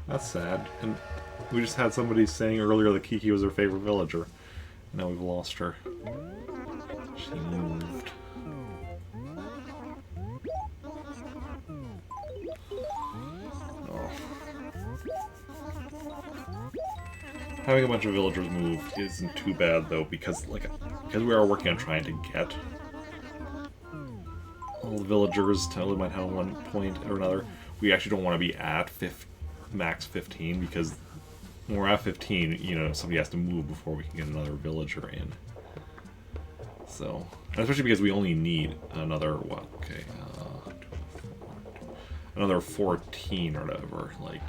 That's sad. And we just had somebody saying earlier that Kiki was her favorite villager. Now we've lost her. She moved. Oh. Having a bunch of villagers move isn't too bad though, because we are working on trying to get all the villagers to live at one point or another. We actually don't want to be at max 15 because when we're at 15, you know, somebody has to move before we can get another villager in. So, especially because we only need another, what, okay, another 14 or whatever, like,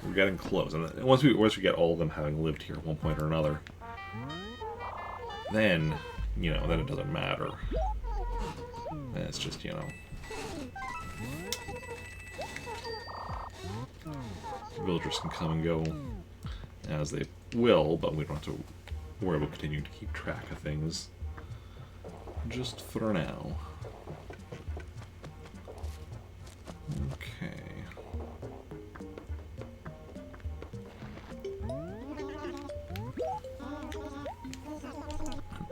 we're getting close. And once we get all of them having lived here at one point or another, then, you know, then it doesn't matter. And it's just, you know, villagers can come and go as they will, but we don't have to worry about continuing to keep track of things just for now. Okay.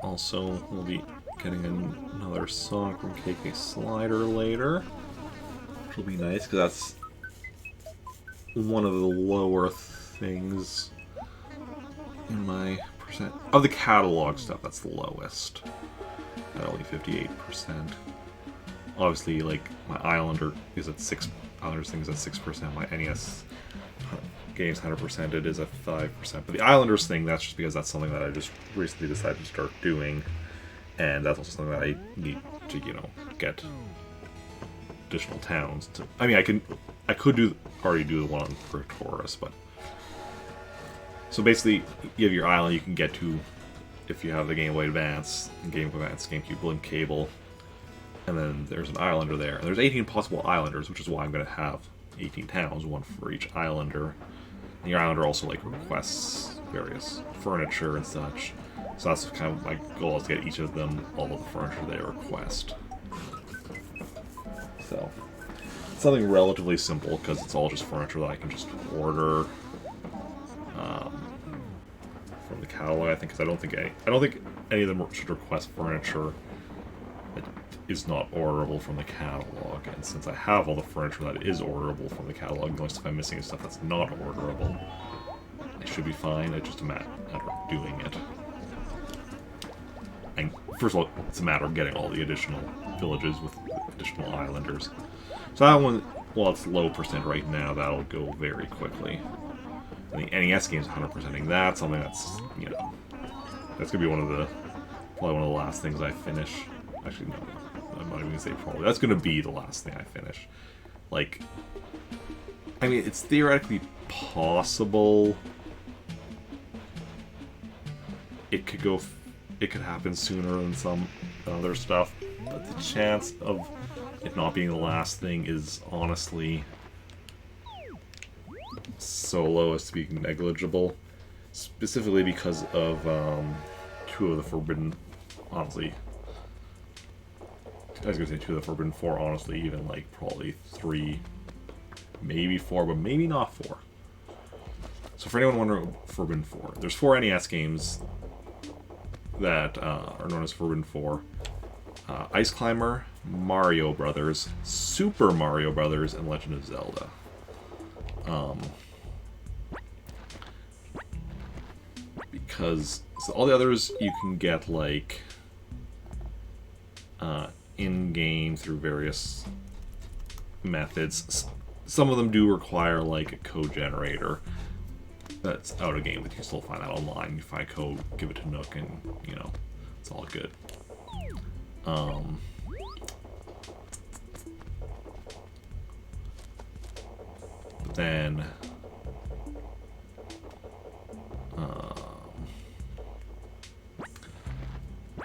Also, we'll be getting another song from KK Slider later, which will be nice because that's one of the lower things in my percent of the catalog stuff. That's the lowest at only 58%. Obviously, like my Islander is at 6. Islanders thing is at 6%. My NES games 100% it is at 5%. But the Islanders thing, that's just because that's something that I just recently decided to start doing, and that's also something that I need to, you know, get additional towns to. I mean, I could already do the one for Taurus, but so basically, you have your island you can get to if you have the Game Boy Advance, GameCube, Link Cable, and then there's an Islander there. And there's 18 possible Islanders, which is why I'm going to have 18 towns, one for each Islander. And your Islander also like requests various furniture and such. So that's kind of my goal, is to get each of them all of the furniture they request. So something relatively simple because it's all just furniture that I can just order from the catalog. I think because I don't think any of them should request furniture that is not orderable from the catalog. And since I have all the furniture that is orderable from the catalog, the only stuff I'm missing is stuff that's not orderable. It should be fine. It's just a matter of doing it. And first of all, it's a matter of getting all the additional villages with additional islanders. So that one, while it's low percent right now, that'll go very quickly. And the NES game's 100%ing that, something that's, you know, that's gonna be probably one of the last things I finish. Actually, no, I'm not even gonna say probably. That's gonna be the last thing I finish. Like, I mean, it's theoretically possible. It could happen sooner than some other stuff, but the chance of it not being the last thing is honestly so low as to be negligible, specifically because of 2 of the Forbidden, honestly, I was gonna say 2 of the Forbidden 4, honestly, even like probably 3, maybe 4, but maybe not 4. So for anyone wondering what Forbidden 4, there's 4 NES games that are known as Forbidden 4. Ice Climber, Mario Brothers, Super Mario Brothers, and Legend of Zelda. Because so all the others you can get like in-game through various methods. Some of them do require like a code generator, that's out of game, but you can still find that online. You find code, give it to Nook, and you know, it's all good. But then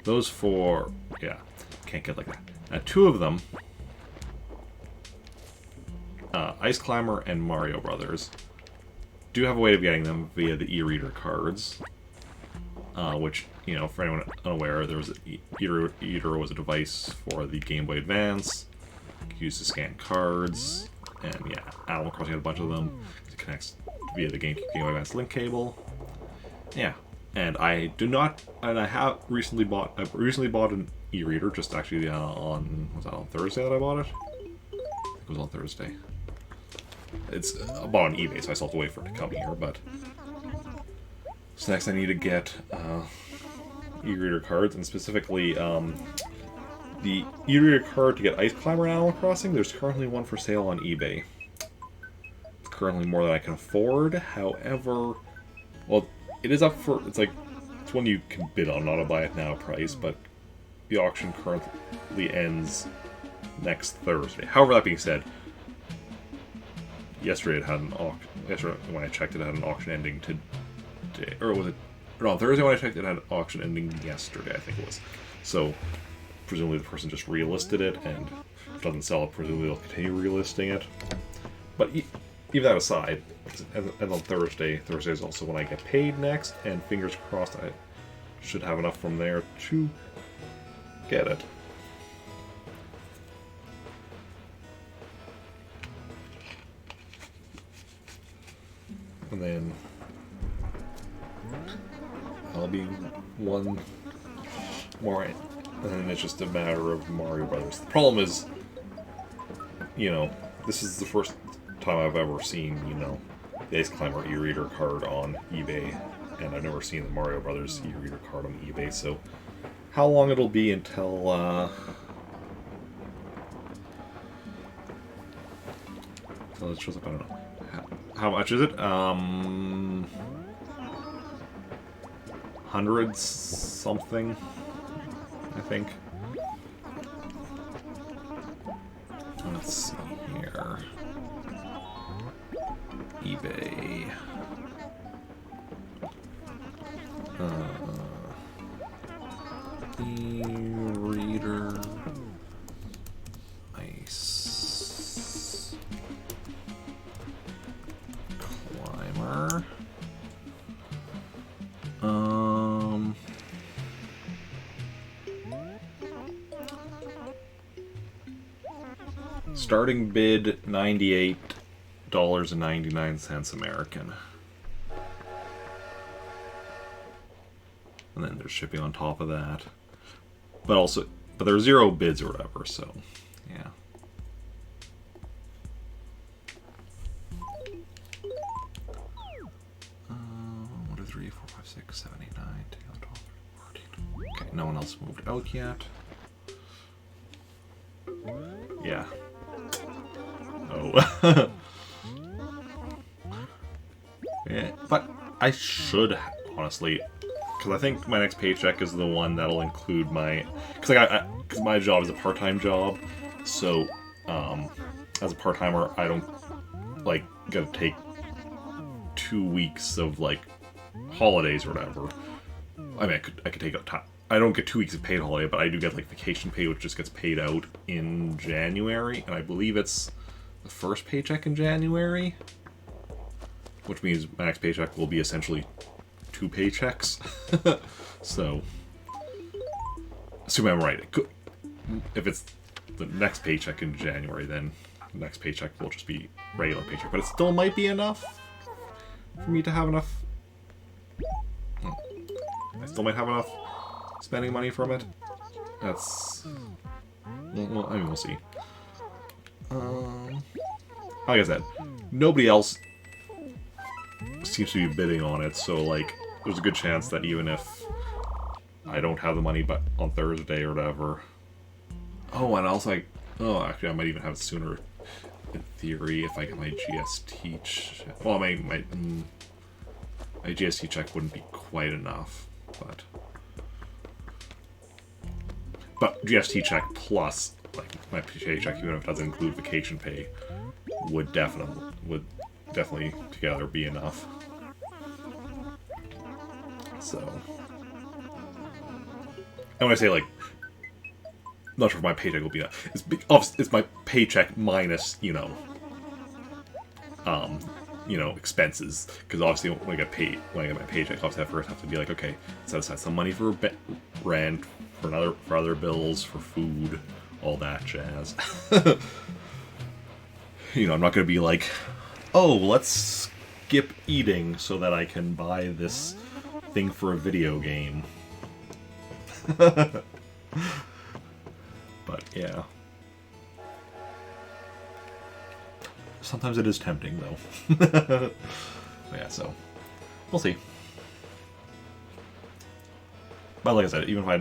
those four, yeah, can't get like that. Now, two of them, Ice Climber and Mario Brothers, do have a way of getting them via the e-reader cards, which, you know, for anyone unaware, there was e-reader was a device for the Game Boy Advance, used to scan cards, and yeah, Animal Crossing had a bunch of them. It connects via the Game Boy Advance link cable. Yeah, and I have recently bought an e-reader, just actually was that on Thursday that I bought it? I think it was on Thursday. It's bought on eBay, so I still have to wait for it to come here, but... So next I need to get e-reader cards, and specifically the e-reader card to get Ice Climber and Animal Crossing. There's currently one for sale on eBay. It's currently more than I can afford, however... Well, it is up for... It's one you can bid on, not a buy it now price, but the auction currently ends next Thursday. However, that being said, yesterday it had an auction. Yesterday, when I checked, it had an auction ending today, or was it? No, on Thursday when I checked, it had an auction ending yesterday. I think it was. So presumably the person just relisted it, and if it doesn't sell it, presumably they'll continue relisting it. But even that aside, and on Thursday is also when I get paid next, and fingers crossed I should have enough from there to get it. And then I'll be one more, and then it's just a matter of Mario Brothers. The problem is, you know, this is the first time I've ever seen, you know, the Ice Climber e-reader card on eBay, and I've never seen the Mario Brothers e-reader card on eBay, so how long it'll be until, until it shows up, I don't know. How much is it? Hundreds something, I think. Let's see here. eBay. E-reader. Ice Climber. Starting bid $98.99 American. And then there's shipping on top of that. But there are 0 bids or whatever, so yeah. 1, 2, 3, 4, 5, 6, 7, 8, 9, 10, 11, 12, 13. Okay, no one else moved out yet. Yeah. Oh. Yeah, but I should, honestly, because I think my next paycheck is the one that'll include my... Because my job is a part-time job, so as a part-timer, I don't, like, get to take 2 weeks of, like, holidays or whatever. I mean, I could take a time. I don't get 2 weeks of paid holiday, but I do get, like, vacation pay, which just gets paid out in January, and I believe it's the first paycheck in January, which means my next paycheck will be essentially 2 paychecks. So, assuming I'm right, if it's the next paycheck in January, then the next paycheck will just be regular paycheck. But it still might be enough for me to have enough. I still might have enough spending money from it. That's... Well, I mean, we'll see. Like I said, nobody else seems to be bidding on it, so, like, there's a good chance that even if I don't have the money but on Thursday or whatever... Oh, and also, actually, I might even have it sooner, in theory, if I get my GST... Well, A GST check wouldn't be quite enough, but GST check plus like my paycheck, even if it doesn't include vacation pay, would definitely together be enough. So, and when I say like, I'm not sure if my paycheck will be enough. It's my paycheck minus expenses, because obviously when I get my paycheck, obviously I first have to be like, okay, set aside some money for rent, for other bills, for food, all that jazz. I'm not gonna be like, oh, let's skip eating so that I can buy this thing for a video game. But yeah. Sometimes it is tempting, though. Yeah, so we'll see. But like I said, even if I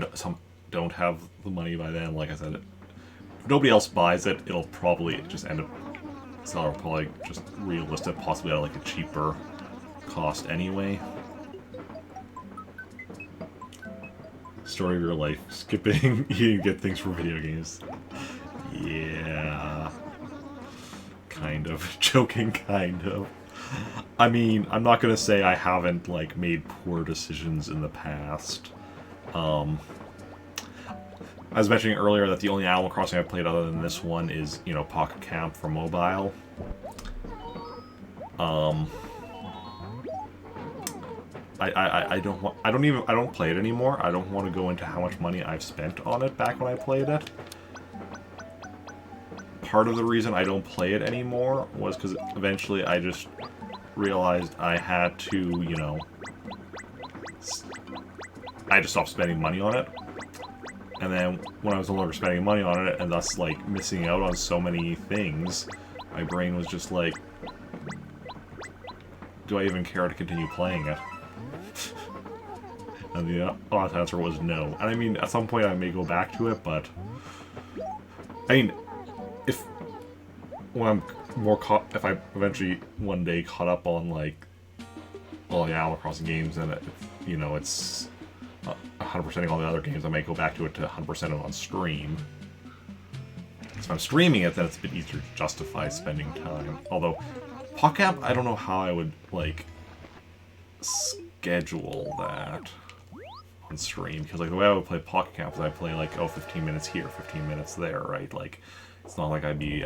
don't have the money by then, like I said, if nobody else buys it, it'll probably just end up. Seller will probably just relist it, possibly at like a cheaper cost anyway. Story of your life: skipping eating good things for video games. Yeah. Kind of. Joking, kind of. I mean, I'm not gonna say I haven't, like, made poor decisions in the past. I was mentioning earlier that the only Animal Crossing I've played other than this one is, Pocket Camp for mobile. I don't play it anymore. I don't want to go into how much money I've spent on it back when I played it. Part of the reason I don't play it anymore was because eventually I just realized I had to, I had to stop spending money on it. And then when I was no longer spending money on it, and thus, like, missing out on so many things, my brain was just like, do I even care to continue playing it? And the honest answer was no. And I mean, at some point I may go back to it, but I mean, if I eventually one day caught up on, like, all the Animal Crossing games, and it's 100%ing all the other games, I might go back to it to 100% it on stream. If I'm streaming it, then it's a bit easier to justify spending time. Although, Pocket Camp, I don't know how I would, like, schedule that on stream, because, like, the way I would play Pocket Camp is I play, like, 15 minutes here, 15 minutes there, right? Like, it's not like I'd be,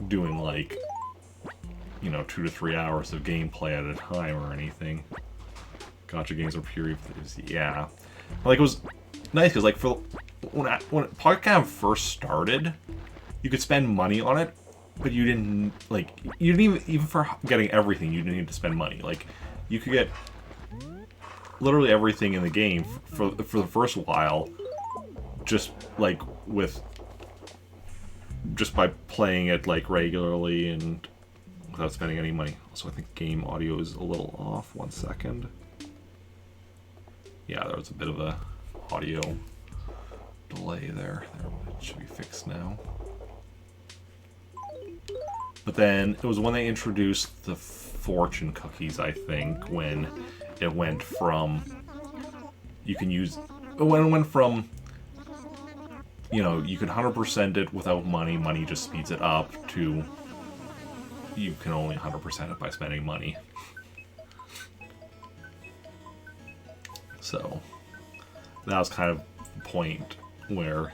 doing, like, 2 to 3 hours of gameplay at a time or anything. Gacha games are pure, yeah. Like, it was nice, because, like, when Pocket Camp first started, you could spend money on it, but you didn't even for getting everything, you didn't need to spend money. Like, you could get literally everything in the game for the first while, just by playing it, like, regularly and without spending any money. Also, I think game audio is a little off. 1 second. Yeah, there was a bit of a audio delay there. It should be fixed now. But then it was when they introduced the fortune cookies, I think, when it went from you can 100% it without money, money just speeds it up, to you can only 100% it by spending money. So that was kind of the point where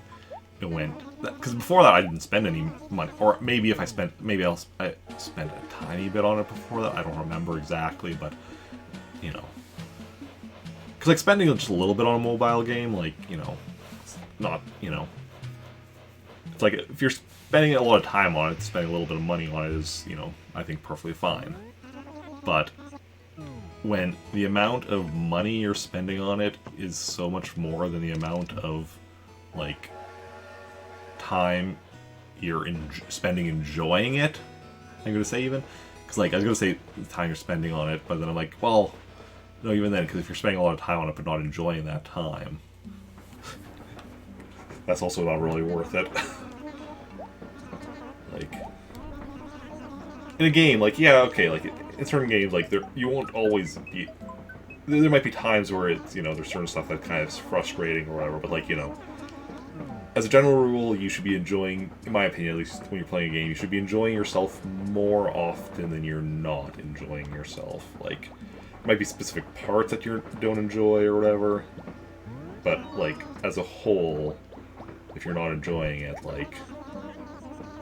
it went, because before that I didn't spend any money, or maybe I spent a tiny bit on it before that. I don't remember exactly, but because, like, spending just a little bit on a mobile game, like, it's not, it's like, if you're spending a lot of time on it, spending a little bit of money on it is, I think perfectly fine. But when the amount of money you're spending on it is so much more than the amount of, like, time you're spending enjoying it, I'm gonna say, even, because, like, I was gonna say the time you're spending on it, but then I'm like, well, no, even then, because if you're spending a lot of time on it but not enjoying that time, that's also not really worth it. Like, in a game, like, yeah, okay, like, in certain games, like, you won't always be... There might be times where it's, you know, there's certain stuff that kind of is frustrating or whatever, but, like, you know, as a general rule, you should be enjoying, in my opinion, at least when you're playing a game, you should be enjoying yourself more often than you're not enjoying yourself. Like, there might be specific parts that you don't enjoy or whatever, but, like, as a whole, if you're not enjoying it, like,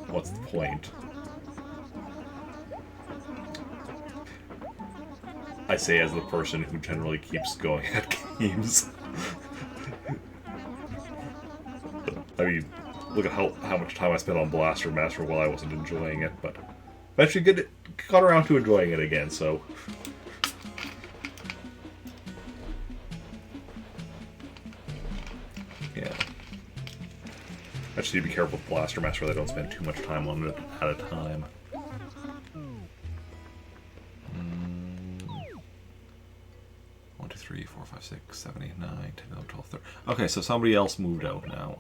what's the point? I say as the person who generally keeps going at games. I mean, look at how much time I spent on Blaster Master while I wasn't enjoying it, but eventually got around to enjoying it again, so... Yeah. I just need to be careful with Blaster Master that I don't spend too much time on it at a time. 1, 2, 3, 4, 5, 6, 7, 8, 9, 10, 11, 12, 13. Okay, so somebody else moved out now.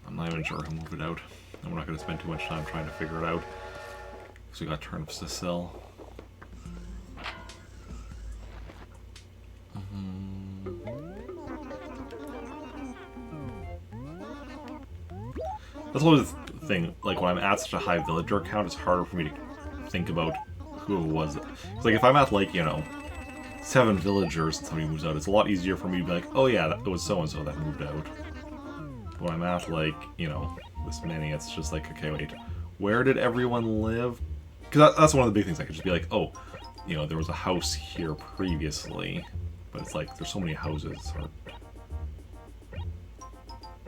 I'm not even sure who moved it out. And we're not going to spend too much time trying to figure it out. Because we got turnips to sell. That's always the thing, like when I'm at such a high villager count, it's harder for me to think about who it was. It's like if I'm at like, you know, 7 villagers and somebody moves out, it's a lot easier for me to be like, oh yeah, that was so-and-so that moved out. When I'm at like, you know, this many, it's just like, okay, wait, where did everyone live? Because that's one of the big things, I could just be like, oh, you know, there was a house here previously, but it's like, there's so many houses, it's hard to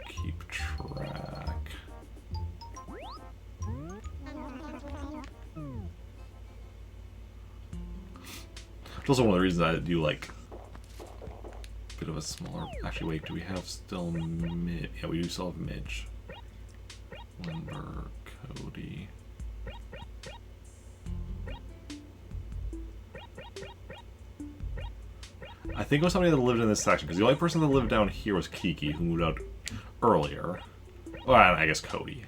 keep track. It's also one of the reasons I do like a bit of a smaller... Actually, wait, do we have still Midge? Yeah, we do still have Midge. Limber, Cody. I think it was somebody that lived in this section, because the only person that lived down here was Kiki, who moved out earlier. Well, I guess Cody,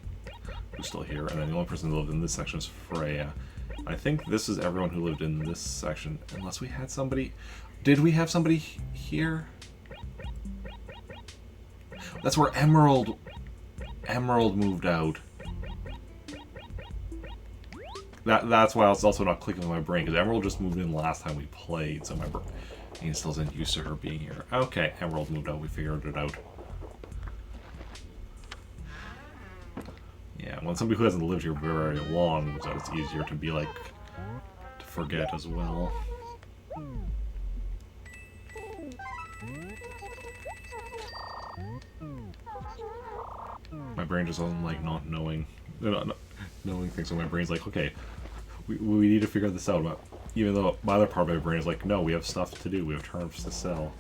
who's still here, and then the only person that lived in this section is Freya. I think this is everyone who lived in this section, unless we had somebody... Did we have somebody here? That's where Emerald moved out. That's why it's also not clicking on my brain, because Emerald just moved in last time we played, so my brain still isn't used to her being here. Okay, Emerald moved out, we figured it out. Yeah, when somebody who hasn't lived here very long moves out, it's easier to be like, to forget as well. My brain just doesn't like not knowing things, so my brain's like, okay, we need to figure this out. But even though my other part of my brain is like, no, we have stuff to do, we have turnips to sell.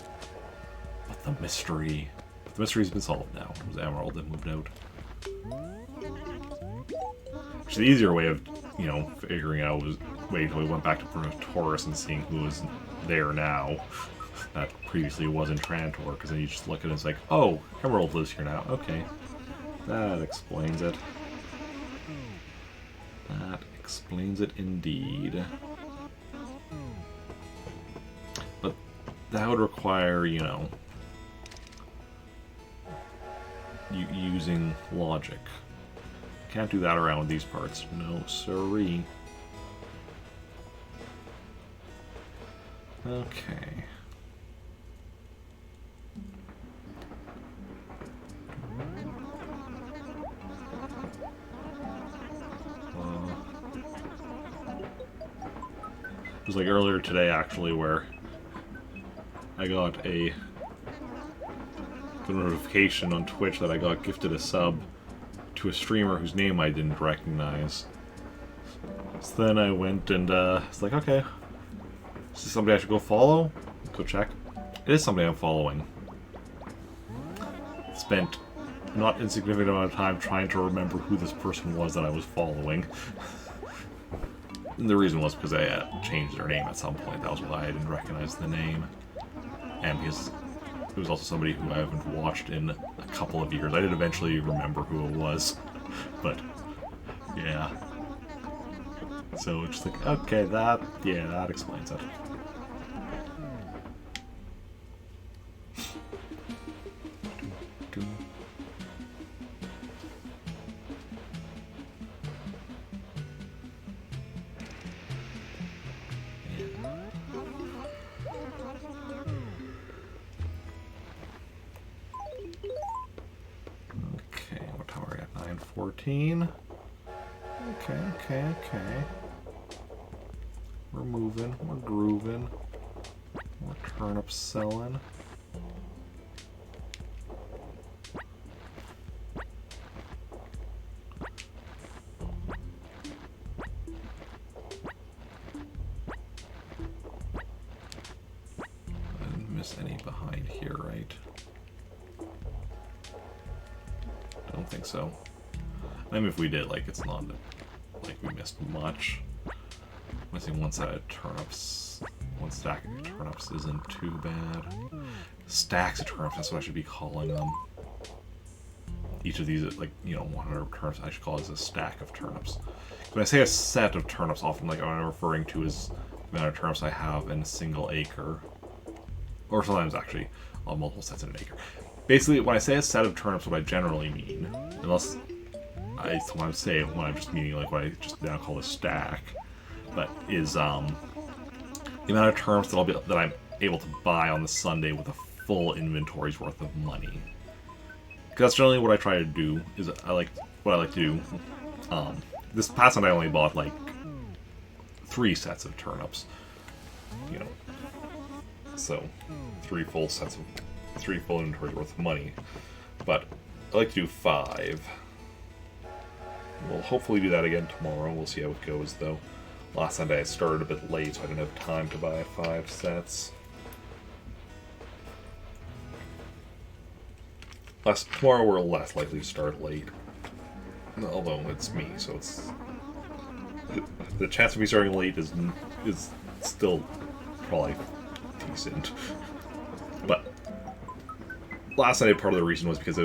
But the mystery's been solved now. It was Emerald that moved out. Which the easier way of, you know, figuring out was wait until we went back to Taurus and seeing who was there now. That previously was in Trantor, because then you just look at it and it's like, oh, Emerald lives here now. Okay. That explains it. That explains it indeed. But that would require, you know, using logic. Can't do that around these parts. No siree. Okay. It was like earlier today, actually, where I got a notification on Twitch that I got gifted a sub to a streamer whose name I didn't recognize. So then I went and it's like, okay, is this somebody I should go follow? Go check. It is somebody I'm following. Spent not insignificant amount of time trying to remember who this person was that I was following. And the reason was because I changed their name at some point. That was why I didn't recognize the name. And because it was also somebody who I haven't watched in a couple of years. I did eventually remember who it was. But, yeah. So it's just like, okay, that explains it. Okay, what time are we at? 9:14. Okay. We're moving, we're grooving. More turnip selling. I didn't miss any behind here, right? I don't think so. I mean, if we did, like, it's not like we missed much. Missing one side of turnips, one stack of turnips isn't too bad. Stacks of turnips, that's what I should be calling them. Each of these, like, 100 turnips, I should call it a stack of turnips. When I say a set of turnips, often, like, what I'm referring to is the amount of turnips I have in a single acre. Or sometimes, actually, I'll have multiple sets in an acre. Basically, when I say a set of turnips, what I generally mean, unless I sometimes say it when I'm just meaning, like, what I just now call a stack, but is the amount of turnips that I'm able to buy on the Sunday with a full inventory's worth of money. Because that's generally what I try to do. Is what I like to do. This past Sunday I only bought like 3 sets of turnips. So 3 full inventories worth of money. But I like to do 5. We'll hopefully do that again tomorrow. We'll see how it goes though. Last Sunday I started a bit late, so I didn't have time to buy 5 sets. Tomorrow we're less likely to start late. Although it's me, so it's... The chance of me starting late is still probably decent. But last Sunday, part of the reason was because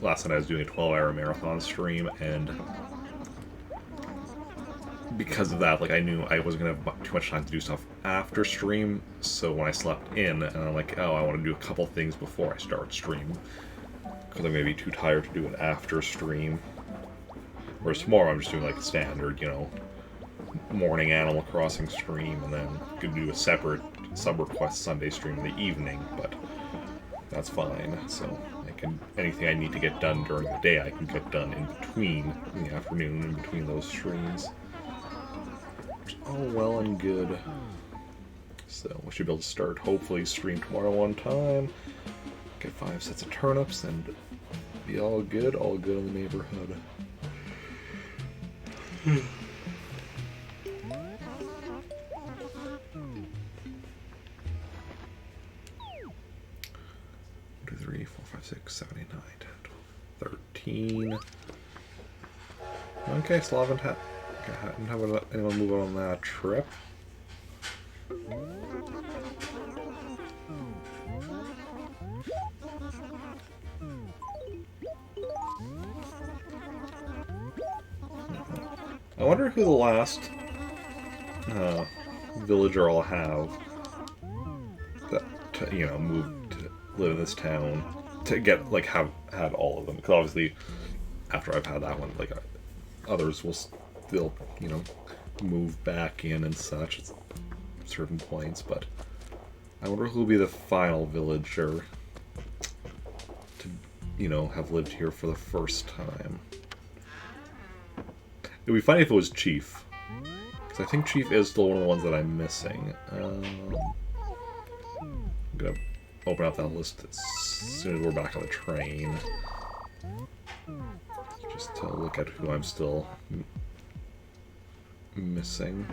last night I was doing a 12-hour marathon stream, and because of that, like, I knew I wasn't going to have too much time to do stuff after stream, so when I slept in, and I'm like, oh, I want to do a couple things before I start stream, because I'm going to be too tired to do an after stream. Whereas tomorrow I'm just doing, like, a standard, morning Animal Crossing stream, and then could do a separate sub-request Sunday stream in the evening, but that's fine, so anything I need to get done during the day, I can get done in the afternoon, in between those streams. All well and good. So we should be able to start, hopefully, stream tomorrow on time. Get 5 sets of turnips and be all good in the neighborhood. 1, 2, 3, 4, 5, 6, 7, 8, 9, 10, 12, 13. Okay, so I didn't have anyone move on that trip. I wonder who the last villager I'll have that moved to live in this town to get have had all of them. Because obviously, after I've had that one, others will still move back in and such at certain points. But I wonder who will be the final villager to have lived here for the first time. It would be funny if it was Chief, because I think Chief is still one of the ones that I'm missing. I'm gonna open up that list as soon as we're back on the train, just to look at who I'm still missing.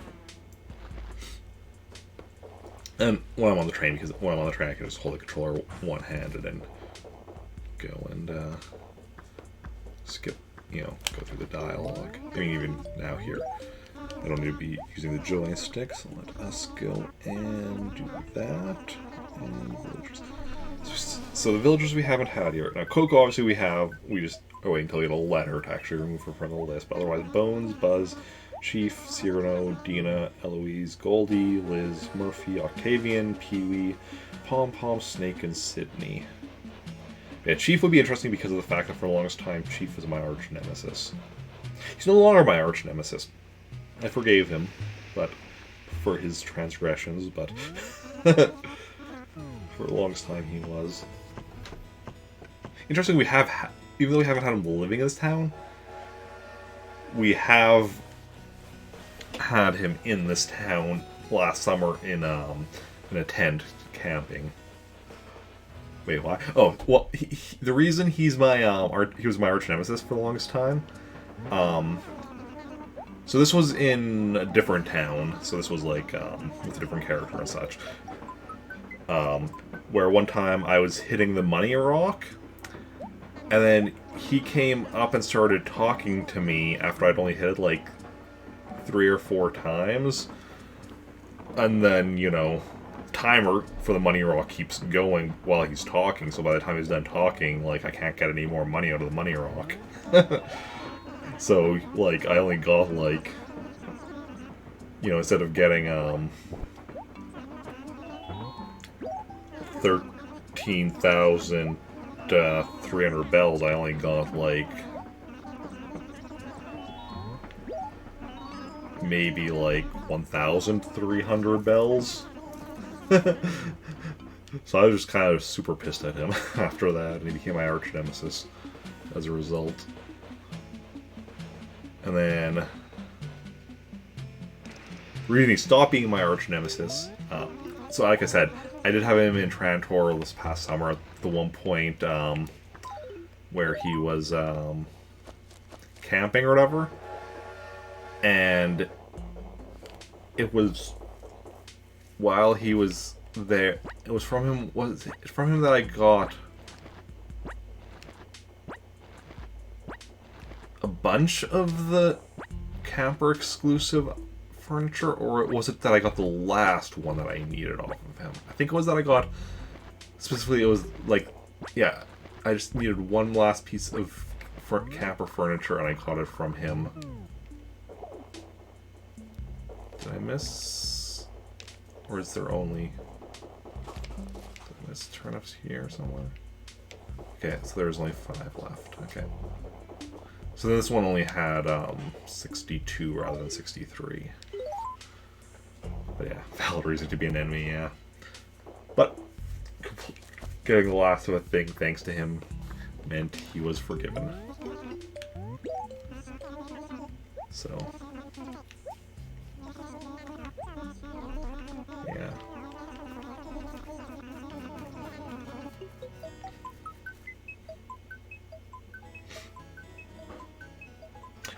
And when I'm on the train, because when I'm on the train I can just hold the controller one-handed and go and skip, go through the dialogue. I mean, even now here. I don't need to be using the joystick, so let us go and do that. And villagers. So the villagers we haven't had here. Now Coco obviously we have. We just wait until we get a letter to actually remove her from the list. But otherwise, Bones, Buzz, Chief, Cyrano, Dina, Eloise, Goldie, Liz, Murphy, Octavian, Pee-wee, Pom Pom, Snake, and Sydney. Yeah, Chief would be interesting because of the fact that for the longest time, Chief was my arch nemesis. He's no longer my arch nemesis. I forgave him, but for his transgressions, but for the longest time he was. Interesting, we have, even though we haven't had him living in this town, we have had him in this town last summer in a tent camping. Wait, why? Oh, well, the reason he's my he was my arch nemesis for the longest time. So this was in a different town. So this was like with a different character and such. Where one time I was hitting the money rock, and then he came up and started talking to me after I'd only hit it like 3 or 4 times, and then timer for the money rock keeps going while he's talking, so by the time he's done talking, like, I can't get any more money out of the money rock. So, like, I only got, like, instead of getting, 13,300 bells, I only got, like, maybe, like, 1,300 bells. So I was just kind of super pissed at him after that, and he became my arch nemesis as a result. And then the reason he stopped being my arch nemesis, so like I said, I did have him in Trantor this past summer at the one point where he was camping or whatever, and it was while he was there. It was from him. Was it from him that I got a bunch of the camper exclusive furniture, or was it that I got the last one that I needed off of him? I think it was that I got specifically. It was like, yeah, I just needed one last piece of camper furniture, and I got it from him. Did I miss? Or is there only... Did I miss turnips here somewhere? Okay, so there's only 5 left. Okay. So this one only had 62 rather than 63. But yeah, valid reason to be an enemy, yeah. But getting the last of a thing thanks to him meant he was forgiven. So... yeah.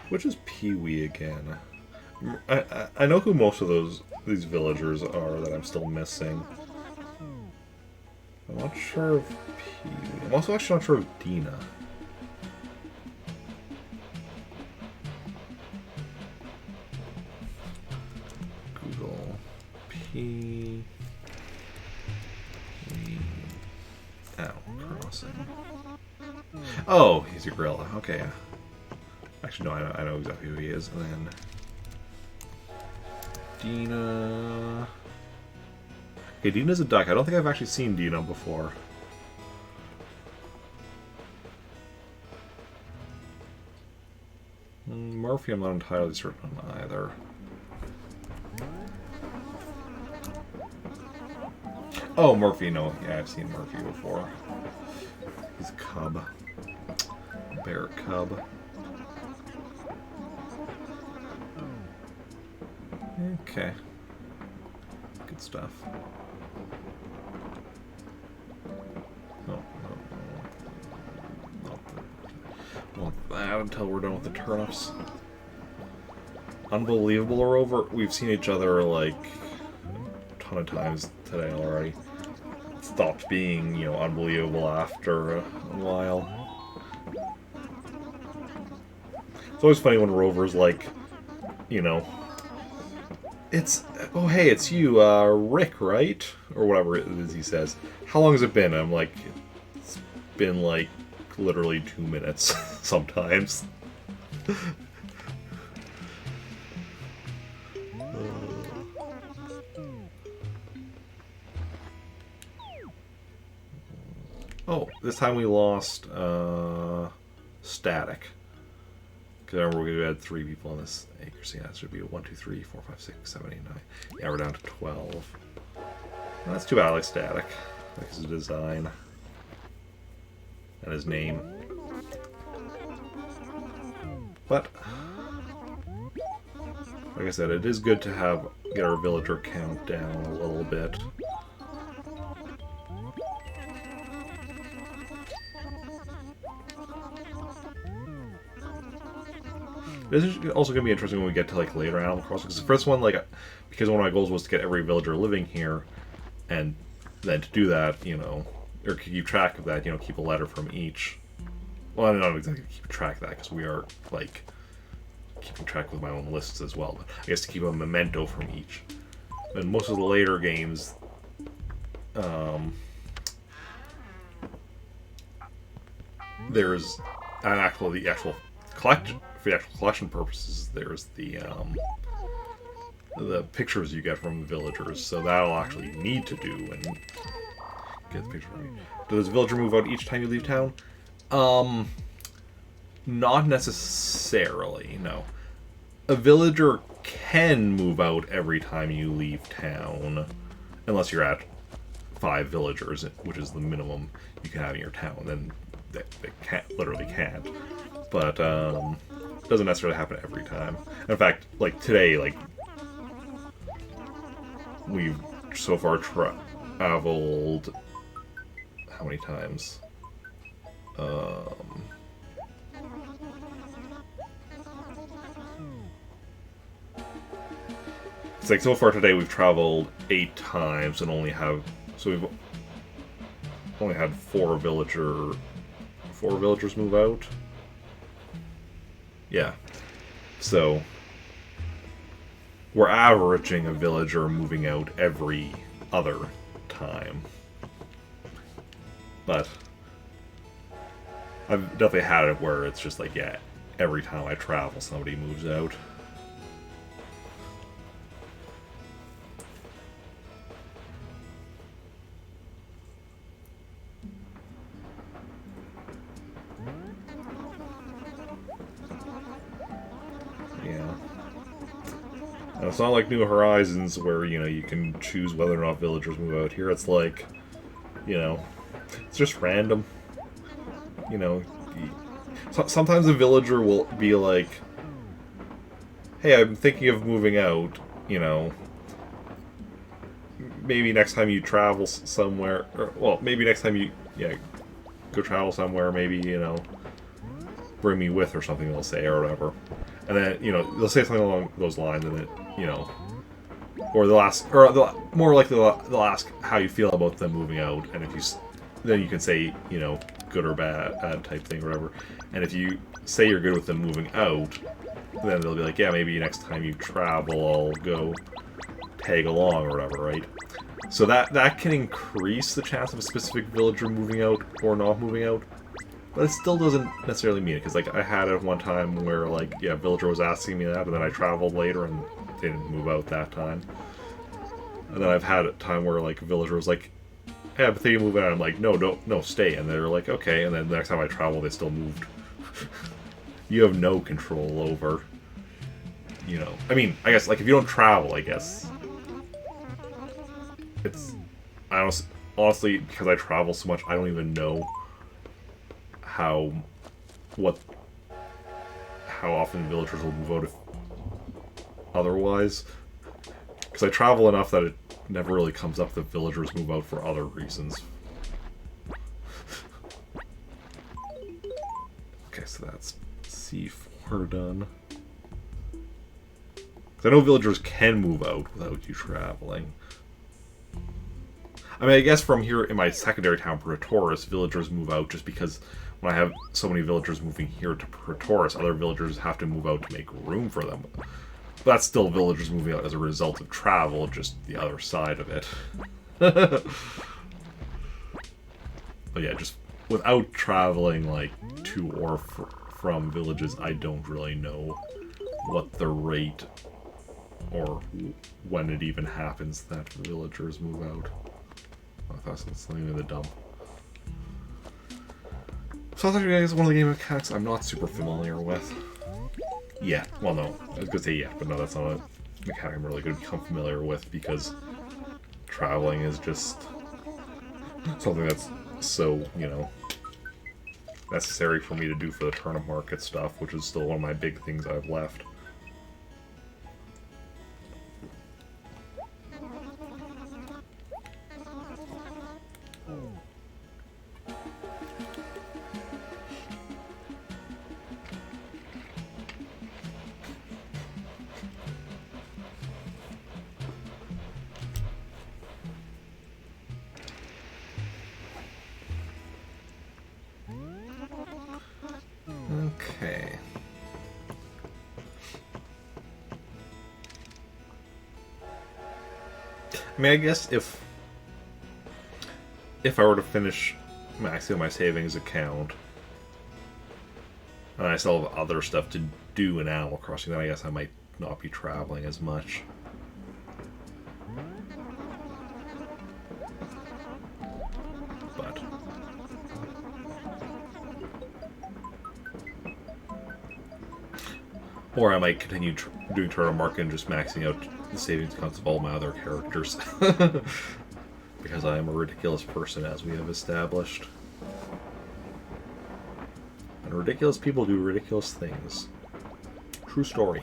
Which is Pee-wee again? I know who most of these villagers are that I'm still missing. I'm not sure of Pee-wee. I'm also actually not sure of Dina. Google Pee-wee. Ow, crossing. Oh, he's a gorilla. Okay, yeah. Actually, no, I know exactly who he is. And then Dina. Okay, Dina's a duck. I don't think I've actually seen Dina before. Murphy, I'm not entirely certain on either. Oh, Murphy, no. Yeah, I've seen Murphy before. He's a cub. Bear cub. Okay. Good stuff. No. Want that until we're done with the turnips. Unbelievable, Rover. We've seen each other like a ton of times today already. It stopped being, unbelievable after a while. It's always funny when Rover's like, It's... Oh, hey, it's you, Rick, right? Or whatever it is he says. How long has it been? I'm like... It's been, like, literally 2 minutes sometimes. Oh, this time we lost Static. Because I remember we had 3 people on this acre. So yeah, it should be 1, 2, 3, 4, 5, 6, 7, 8, 9. Yeah, we're down to 12. Well, that's too bad. I like Static. I like his design. And his name. But, like I said, it is good to get our villager count down a little bit. This is also going to be interesting when we get to, like, later Animal Crossing. Because the first one, like, because one of my goals was to get every villager living here, and then to do that, you know, or keep track of that, you know, keep a letter from each. Well, I don't exactly keep track of that, because we are, like, keeping track with my own lists as well. But I guess to keep a memento from each. And most of the later games, there's the actual collection. For the actual collection purposes, there's the pictures you get from the villagers, so that'll actually need to do and get the picture from you. Does a villager move out each time you leave town? Not necessarily, no. A villager can move out every time you leave town, unless you're at 5 villagers, which is the minimum you can have in your town. Then they literally can't. But doesn't necessarily happen every time. In fact, like today, like we've so far traveled how many times? It's like so far today we've traveled 8 times and we've only had 4 villagers move out. Yeah. So we're averaging a villager moving out every other time. But I've definitely had it where it's just like, yeah, every time I travel somebody moves out. It's not like New Horizons where, you know, you can choose whether or not villagers move out. Here it's like, you know, it's just random. You know, sometimes a villager will be like, hey, I'm thinking of moving out, you know. Maybe next time you travel somewhere, or, well, maybe next time you, go travel somewhere, maybe, you know, bring me with or something they'll say or whatever. And then, you know, they'll say something along those lines and it, you know, or more likely they'll ask how you feel about them moving out, and if you, then you can say, you know, good or bad type thing or whatever. And if you say you're good with them moving out, then they'll be like, yeah, maybe next time you travel, I'll go tag along or whatever, right? So that can increase the chance of a specific villager moving out or not moving out. But it still doesn't necessarily mean it, because, like, I had it one time where, like, yeah, a villager was asking me that, and then I traveled later and they didn't move out that time. And then I've had a time where, like, a villager was like, hey, I'm thinking of moving out. I'm like, no, stay. And they're like, okay. And then the next time I travel, they still moved. You have no control over, you know. I mean, I guess, like, if you don't travel, I guess. It's, honestly, because I travel so much, I don't even know how often villagers will move out if otherwise. Because I travel enough that it never really comes up that villagers move out for other reasons. Okay, so that's C4 done. Because I know villagers can move out without you traveling. I mean, I guess from here in my secondary town, Pretoris, villagers move out just because when I have so many villagers moving here to Pretoris, other villagers have to move out to make room for them. that's still villagers moving out as a result of travel, just the other side of it. But yeah, just without traveling like to or from villages, I don't really know what the rate or when it even happens that villagers move out. Oh, I thought something in the dump. So I thought you guys one of the game mechanics I'm not super familiar with. Yeah, well no, I was gonna say yeah, but no, that's not a mechanic I'm really gonna become familiar with because traveling is just something that's so, you know, necessary for me to do for the turnip market stuff, which is still one of my big things I've left. Okay. I mean, I guess if I were to finish maxing out my savings account, and I still have other stuff to do in Animal Crossing, then I guess I might not be traveling as much. But or I might continue doing Turtle Market and just maxing out the savings accounts of all my other characters. Because I am a ridiculous person, as we have established. And ridiculous people do ridiculous things. True story.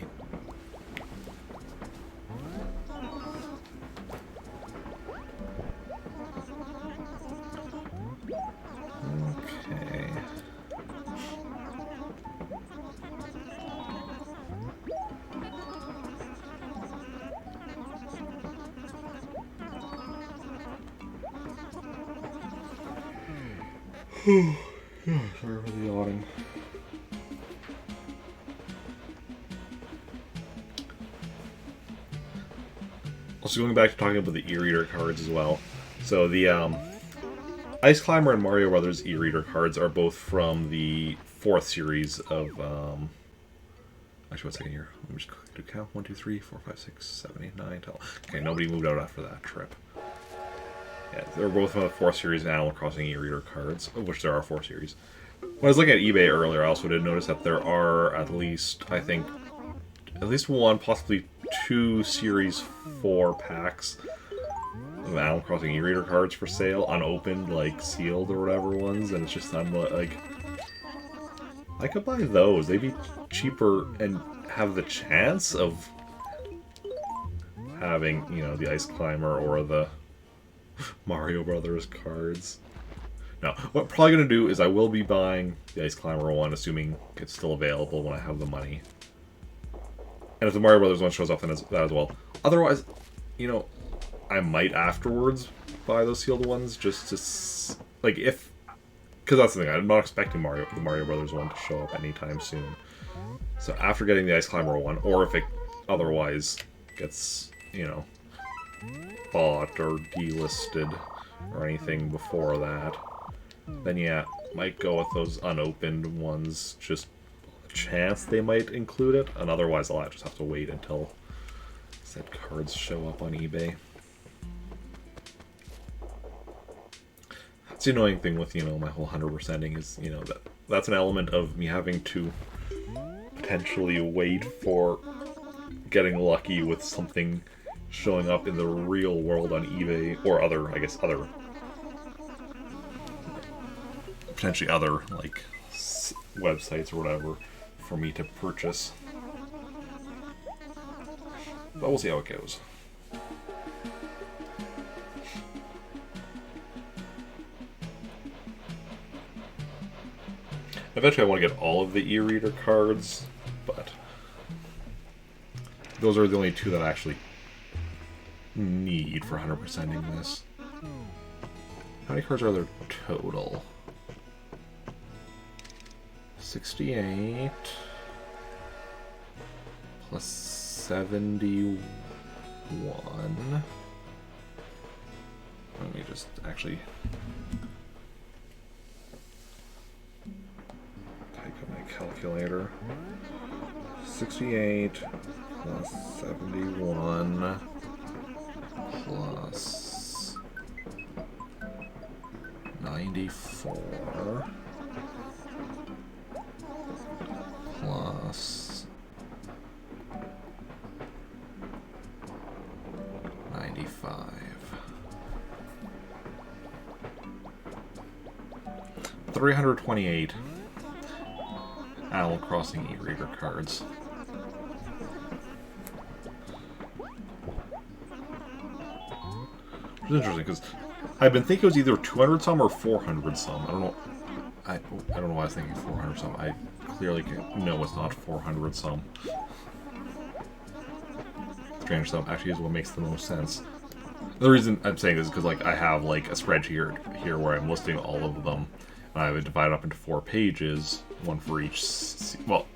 Okay. Sorry for the yawning. Also, going back to talking about the e-reader cards as well. So the Ice Climber and Mario Brothers e-reader cards are both from the 4th series of actually, 1 second here. Let me just do count. 1, 2, 3, 4, 5, 6, 7, 8, 9, 10. Okay, nobody moved out after that trip. Yeah, they're both from the 4th series of Animal Crossing e-reader cards, of which there are 4 series. When I was looking at eBay earlier, I also did notice that there are at least, I think, at least 1, possibly 2 Series 4 packs of Animal Crossing e-reader cards for sale, unopened, like sealed or whatever ones, and it's just, I'm like, I could buy those. They'd be cheaper and have the chance of having, you know, the Ice Climber or the Mario Brothers cards. Now, what I'm probably going to do is I will be buying the Ice Climber one, assuming it's still available when I have the money. And if the Mario Brothers one shows up, then that as well. Otherwise, you know, I might afterwards buy those sealed ones, just to, like, if... Because that's the thing, I'm not expecting the Mario Brothers one to show up anytime soon. So after getting the Ice Climber one, or if it otherwise gets, you know, bought or delisted or anything before that, then yeah, might go with those unopened ones, just a chance they might include it, and otherwise I'll just have to wait until said cards show up on eBay. That's the annoying thing with, you know, my whole 100%ing is, you know, that's an element of me having to potentially wait for getting lucky with something showing up in the real world on eBay, or other, I guess, other, potentially other, like, websites or whatever, for me to purchase. But we'll see how it goes. Eventually I want to get all of the e-reader cards, but those are the only 2 that I actually need for 100%ing this. How many cards are there total? 68 plus 71. Let me just actually type in my calculator. 68 plus 71 plus 94 plus 95. 328 Animal Crossing e-reader cards. It's interesting because I've been thinking it was either 200 some or 400 some. I don't know. I don't know why I was thinking 400 some. I clearly know it's not 400 some. Strange some actually is what makes the most sense. The reason I'm saying this is because like I have like a spreadsheet here where I'm listing all of them. And I would divide it up into 4 pages, one for each. Well,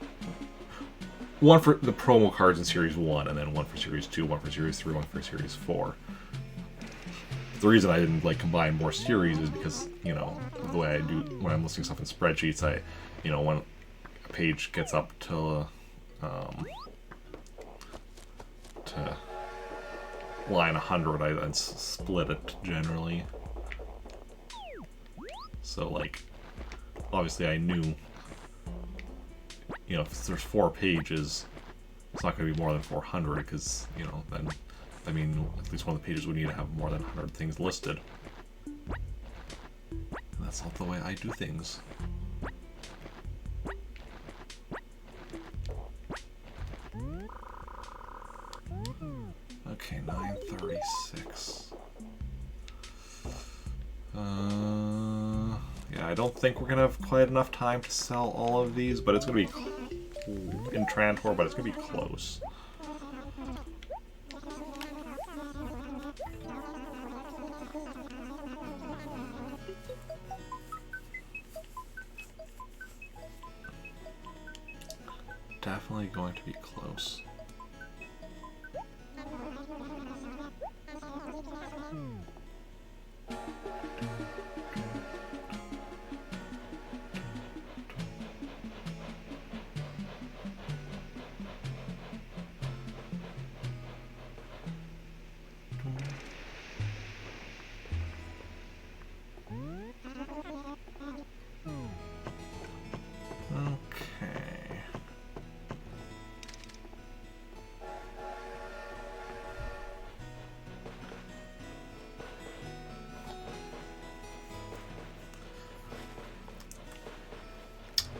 one for the promo cards in Series 1, and then one for Series 2, one for Series 3, one for Series 4. The reason I didn't like combine more series is because, you know, the way I do when I'm listing stuff in spreadsheets, you know, when a page gets up to line 100, I then split it generally. So like, obviously I knew, you know, if there's 4 pages, it's not going to be more than 400 because, you know, then I mean, at least one of the pages would need to have more than 100 things listed. And that's not the way I do things. Okay, 936. Yeah, I don't think we're gonna have quite enough time to sell all of these, but it's gonna be in Trantor, but it's gonna be close. Definitely going to be close.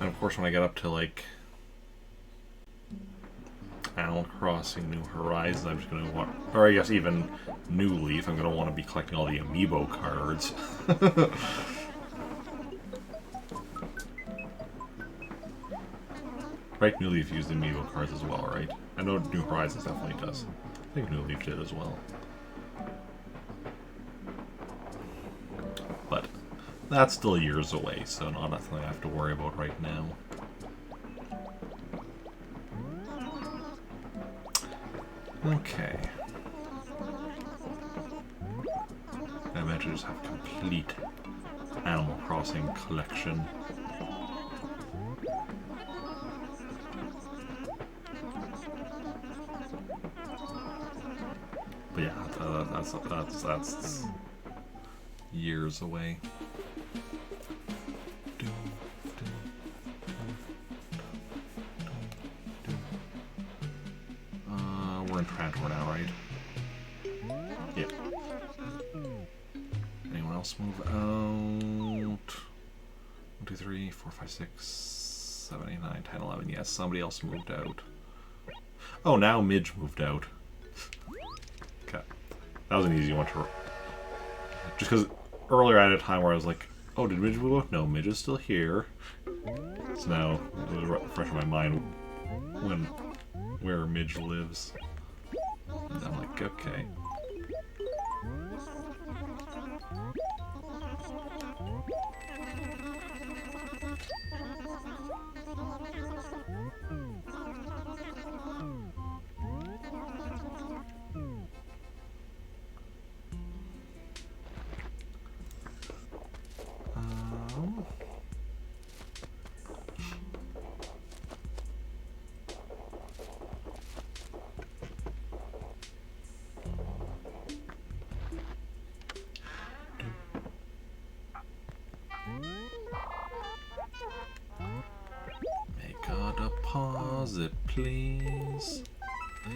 And of course when I get up to like Animal Crossing New Horizons, I'm just gonna want, or I guess even New Leaf, I'm gonna want to be collecting all the amiibo cards. Right, New Leaf used amiibo cards as well, right? I know New Horizons definitely does. I think New Leaf did as well. But that's still years away, so not nothing I have to worry about right now. Okay. I imagine just have complete Animal Crossing collection. But yeah, that's years away. We're in Trantor now, right? Yeah. Anyone else move out? 1, 2, 3, 4, 5, 6, 7, 8, 9, 10, 11. Yes, somebody else moved out. Oh, now Midge moved out. Okay. That was an easy one to... Just because earlier I had a time where I was like, oh, did Midge move out? No, Midge is still here. So now it was fresh in my mind where Midge lives. And I'm like, okay. Deposit, please.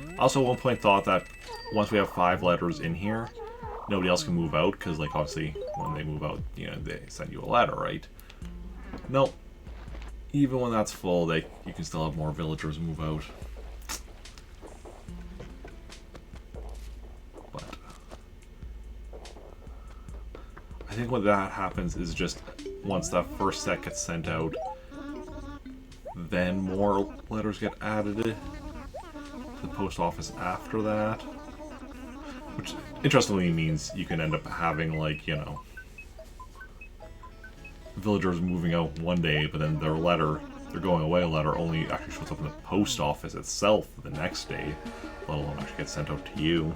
I also at one point thought that once we have 5 letters in here, nobody else can move out, because, like, obviously, when they move out, you know, they send you a letter, right? Nope. Even when that's full, you can still have more villagers move out. But I think what that happens is just once that first set gets sent out, then more letters get added to the post office after that. Which, interestingly, means you can end up having, like, you know, villagers moving out one day, but then their going away letter only actually shows up in the post office itself the next day, let alone actually get sent out to you.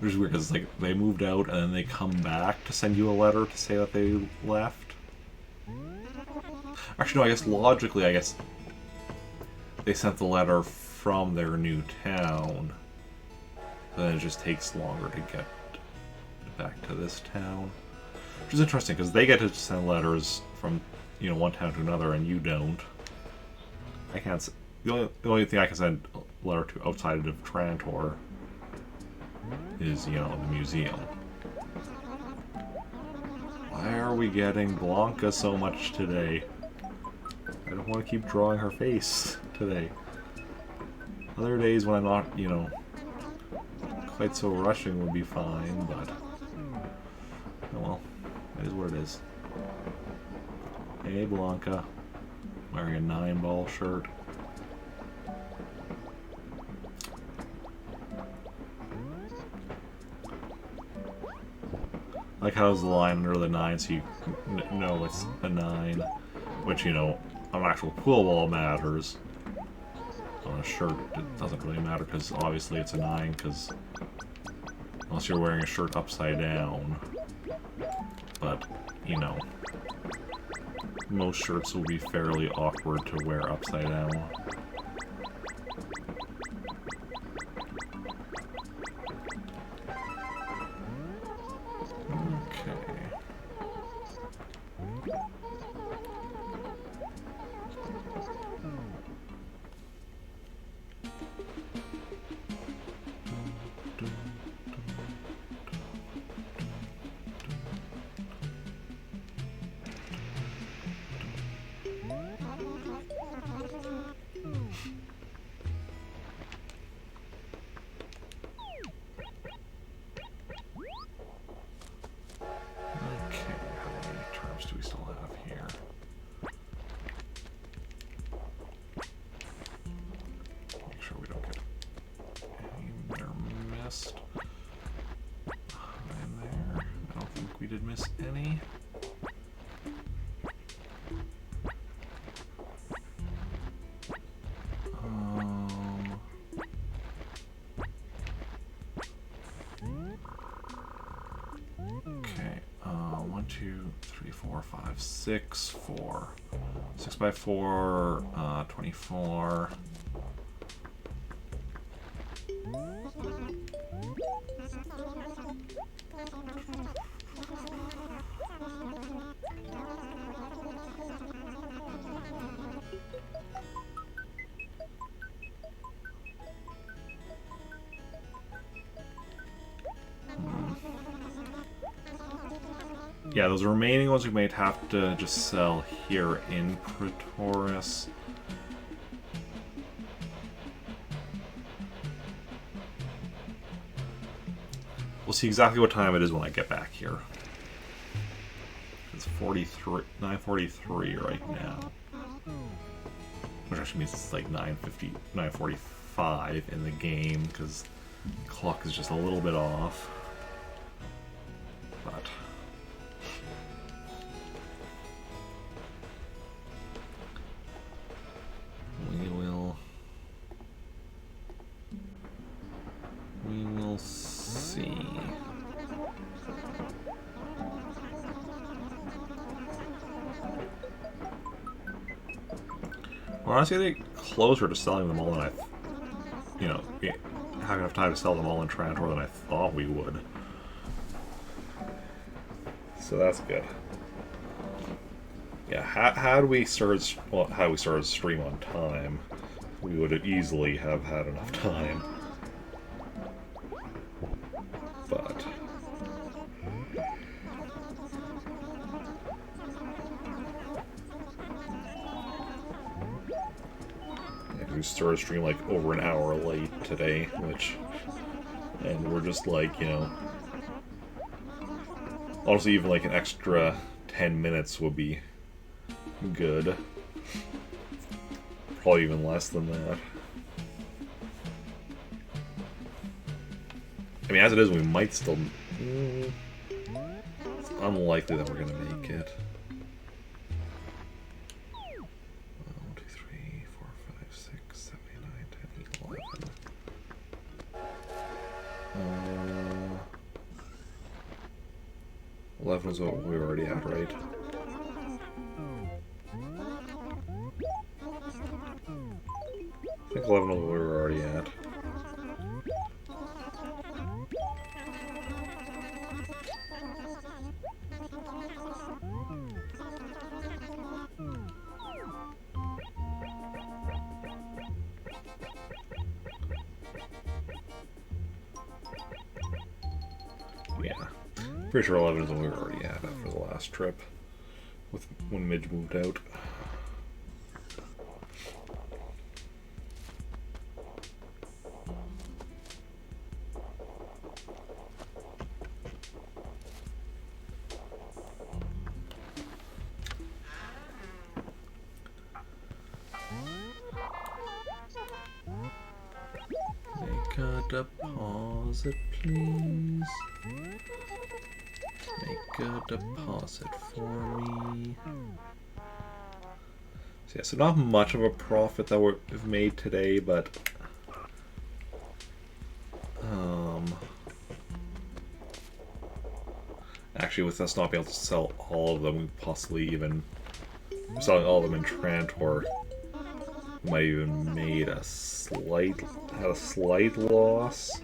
Which is weird, because like they moved out and then they come back to send you a letter to say that they left. Actually, no, I guess logically, they sent the letter from their new town. But then it just takes longer to get back to this town. Which is interesting, because they get to send letters from, you know, one town to another, and you don't. I can't... The only thing I can send a letter to outside of Trantor is, you know, the museum. Why are we getting Blanca so much today? I don't want to keep drawing her face today. Other days when I'm not, you know, quite so rushing would be fine, but... Oh well, it is what it is. Hey Blanca, wearing a 9-ball shirt. Like how's the line under the 9 so you know it's a 9, which, you know, on an actual pool ball matters. On a shirt it doesn't really matter because obviously it's a 9, because unless you're wearing a shirt upside down. But, you know, most shirts will be fairly awkward to wear upside down. Six, 4. 6 by 4, 24. Yeah, those remaining ones we might have to just sell here in Praetorius. We'll see exactly what time it is when I get back here. It's 9:43 right now. Which actually means it's like 9:45 in the game, because the clock is just a little bit off. But... we will see. We're honestly getting closer to selling them all than having enough time to sell them all in Trantor than I thought we would. so that's good. Yeah, had we started stream on time, we would have easily have had enough time. But yeah, we started stream like over an hour late today, and we're just like, you know, honestly, even like an extra 10 minutes would be good. Probably even less than that. I mean, as it is, we might still... It's unlikely that we're going to make it. 1, 2, 3, 4, 5, 6, 7, 8, 9, 10, 11. 11 is what we were already at, right? I think 11 is what we were already at. Yeah. Pretty sure 11 is what we were already at after the last trip, when Midge moved out. Make a deposit, please. Make a deposit for me. So yeah, so not much of a profit that we've made today, but actually, with us not being able to sell all of them, we possibly even selling all of them in Trantor, we might even made a slight loss.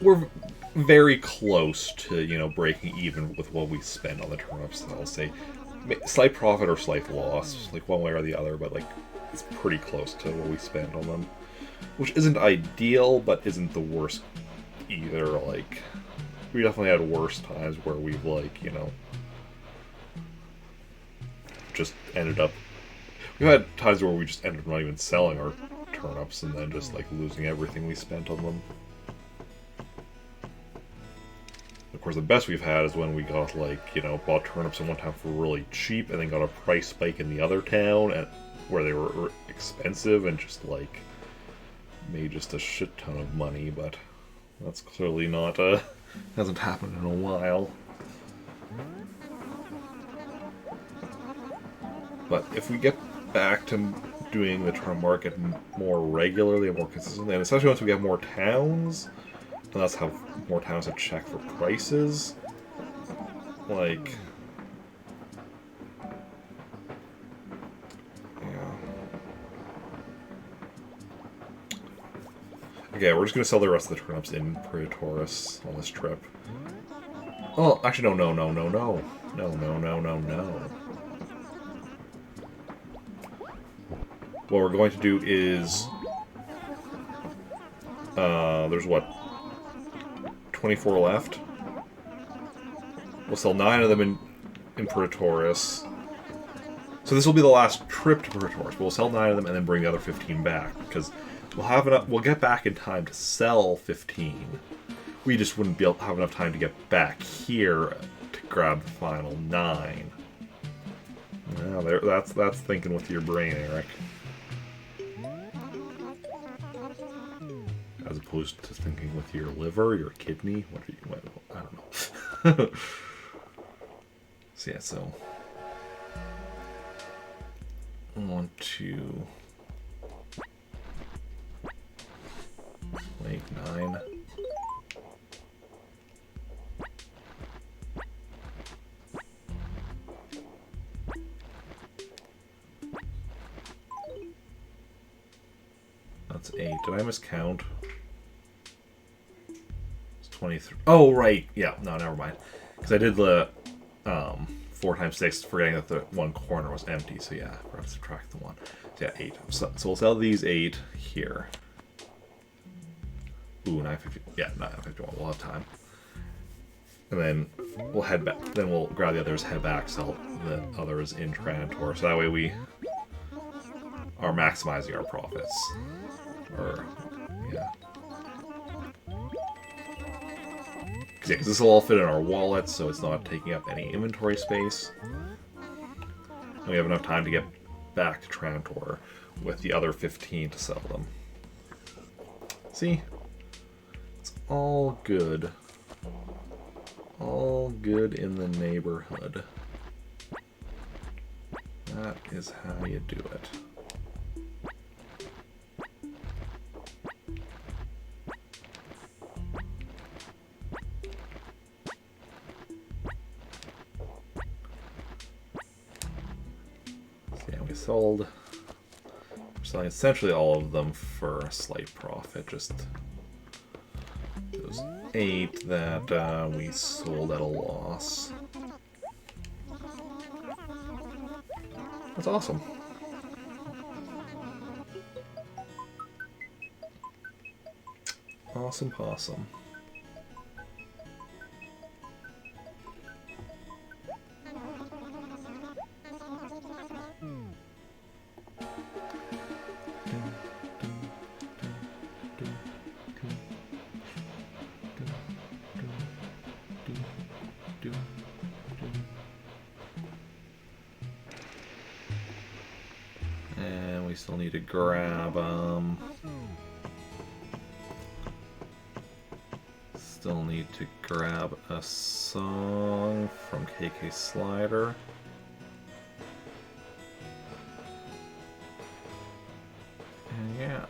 We're very close to, you know, breaking even with what we spend on the turnips. I'll say slight profit or slight loss, like one way or the other, but like it's pretty close to what we spend on them, which isn't ideal, but isn't the worst either. Like, we definitely had worse times where we've, like, you know, just ended up... We've had times where we just ended up not even selling our turnips and then just, like, losing everything we spent on them. Of course, the best we've had is when we got, like, you know, bought turnips in one town for really cheap and then got a price spike in the other town where they were expensive and just, like, made just a shit ton of money, but that's clearly not, hasn't happened in a while. But if we get back to doing the turnip market more regularly and more consistently, and especially once we get more towns, and that's how more towns have check for prices, like... Okay, we're just gonna sell the rest of the turnips in Praetoris on this trip. Oh, actually, no. What we're going to do is... there's what? 24 left? We'll sell 9 of them in Praetoris. So this will be the last trip to Praetoris, but we'll sell 9 of them and then bring the other 15 back, because we'll have enough. We'll get back in time to sell 15. We just wouldn't be able to have enough time to get back here to grab the final 9. Well, that's thinking with your brain, Eric. As opposed to thinking with your liver, your kidney. What are you? I don't know. So yeah, so I want to make 9. That's 8. Did I miscount? It's 23. Oh, right. Yeah, no, never mind. Because I did the 4 times 6, forgetting that the one corner was empty. So yeah, we're going to subtract the 1. So yeah, 8. So we'll sell these 8 here. Ooh, 950. Yeah, 951. We'll have time. And then we'll head back. Then we'll grab the others, head back, sell the others in Trantor. So that way we are maximizing our profits. Or, yeah. Because this will all fit in our wallet, so it's not taking up any inventory space. And we have enough time to get back to Trantor with the other 15 to sell them. See? It's all good. All good in the neighborhood. That is how you do it. So yeah, we sold. We're selling essentially all of them for a slight profit. Just those 8 that we sold at a loss. That's awesome. Awesome possum. And we still need to grab still need to grab a song from KK Slider. And yeah.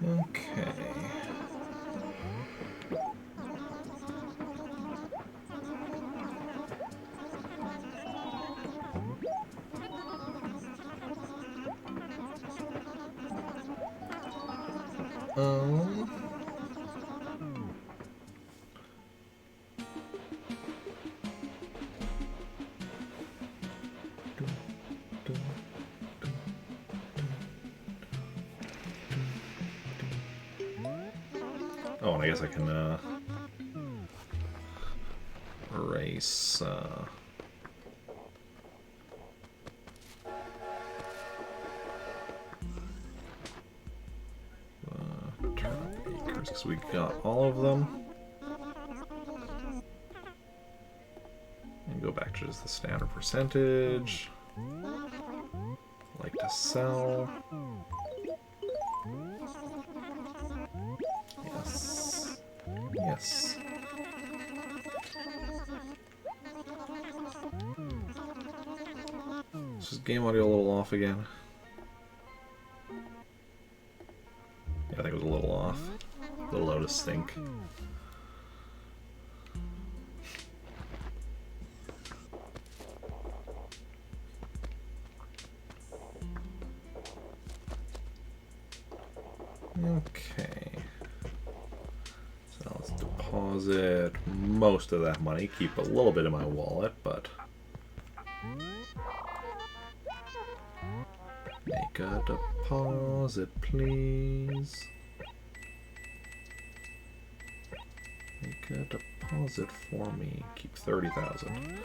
Okay. Um. Oh, and I guess I can erase. Turnip acres, because we got all of them. And go back to just the standard percentage. Like to sell. Yes. Yes. Is this game audio a little off again? Yeah, I think it was a little off. A little out of sync. Okay. So let's deposit most of that money. Keep a little bit in my wallet, but make a deposit, please. Make a deposit for me. Keep 30,000.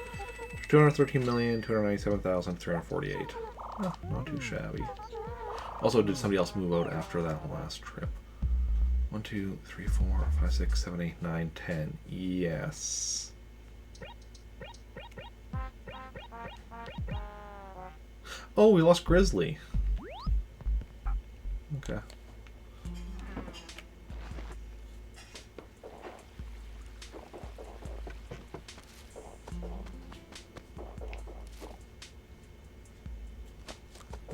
213,297,348. Oh, not too shabby. Also, did somebody else move out after that last trip? 1, 2, 3, 4, 5, 6, 7, 8, 9, 10. Yes. Oh, we lost Grizzly. Okay.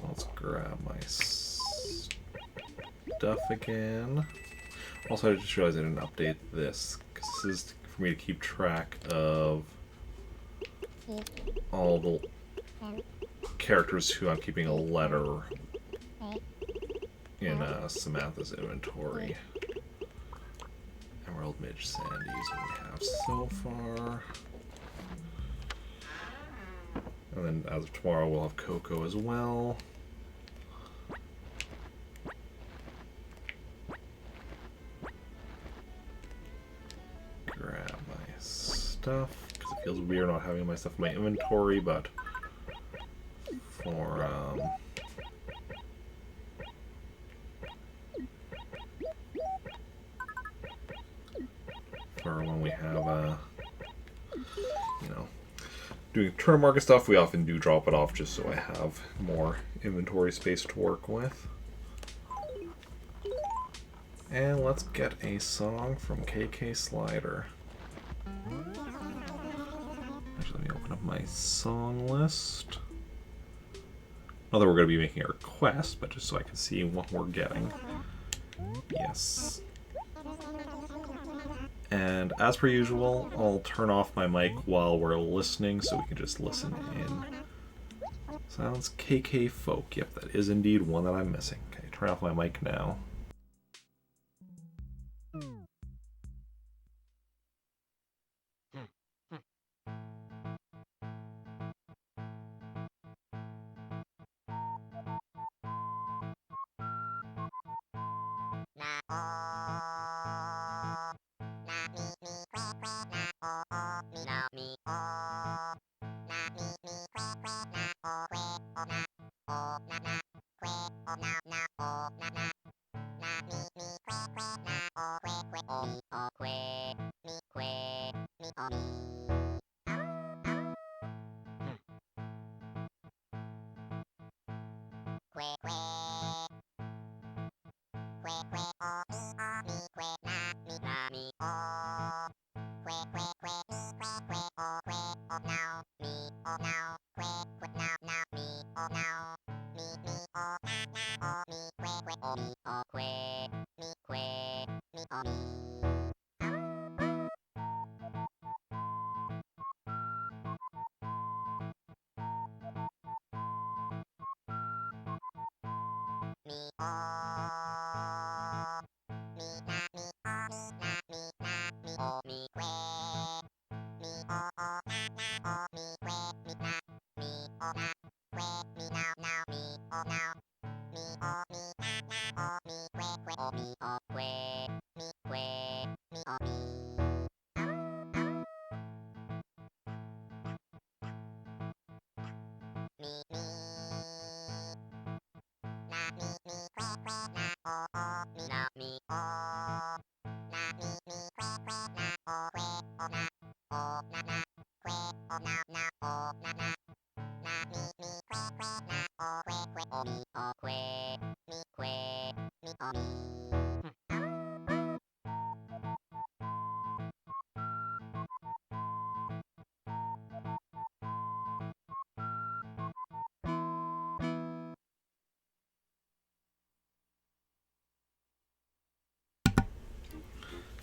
Let's grab my stuff again. Also, I just realized I didn't update this, because this is for me to keep track of all the characters who I'm keeping a letter in Samantha's inventory. Emerald, Midge, Sandy's we have so far. And then as of tomorrow, we'll have Coco as well. Grab my stuff, because it feels weird not having my stuff in my inventory, but for when we have, you know, doing turn market stuff, we often do drop it off just so I have more inventory space to work with. And let's get a song from KK Slider. Actually, let me open up my song list. Not that we're going to be making a request, but just so I can see what we're getting. Yes. And as per usual, I'll turn off my mic while we're listening so we can just listen in. Sounds KK Folk. Yep, that is indeed one that I'm missing. Okay, turn off my mic now.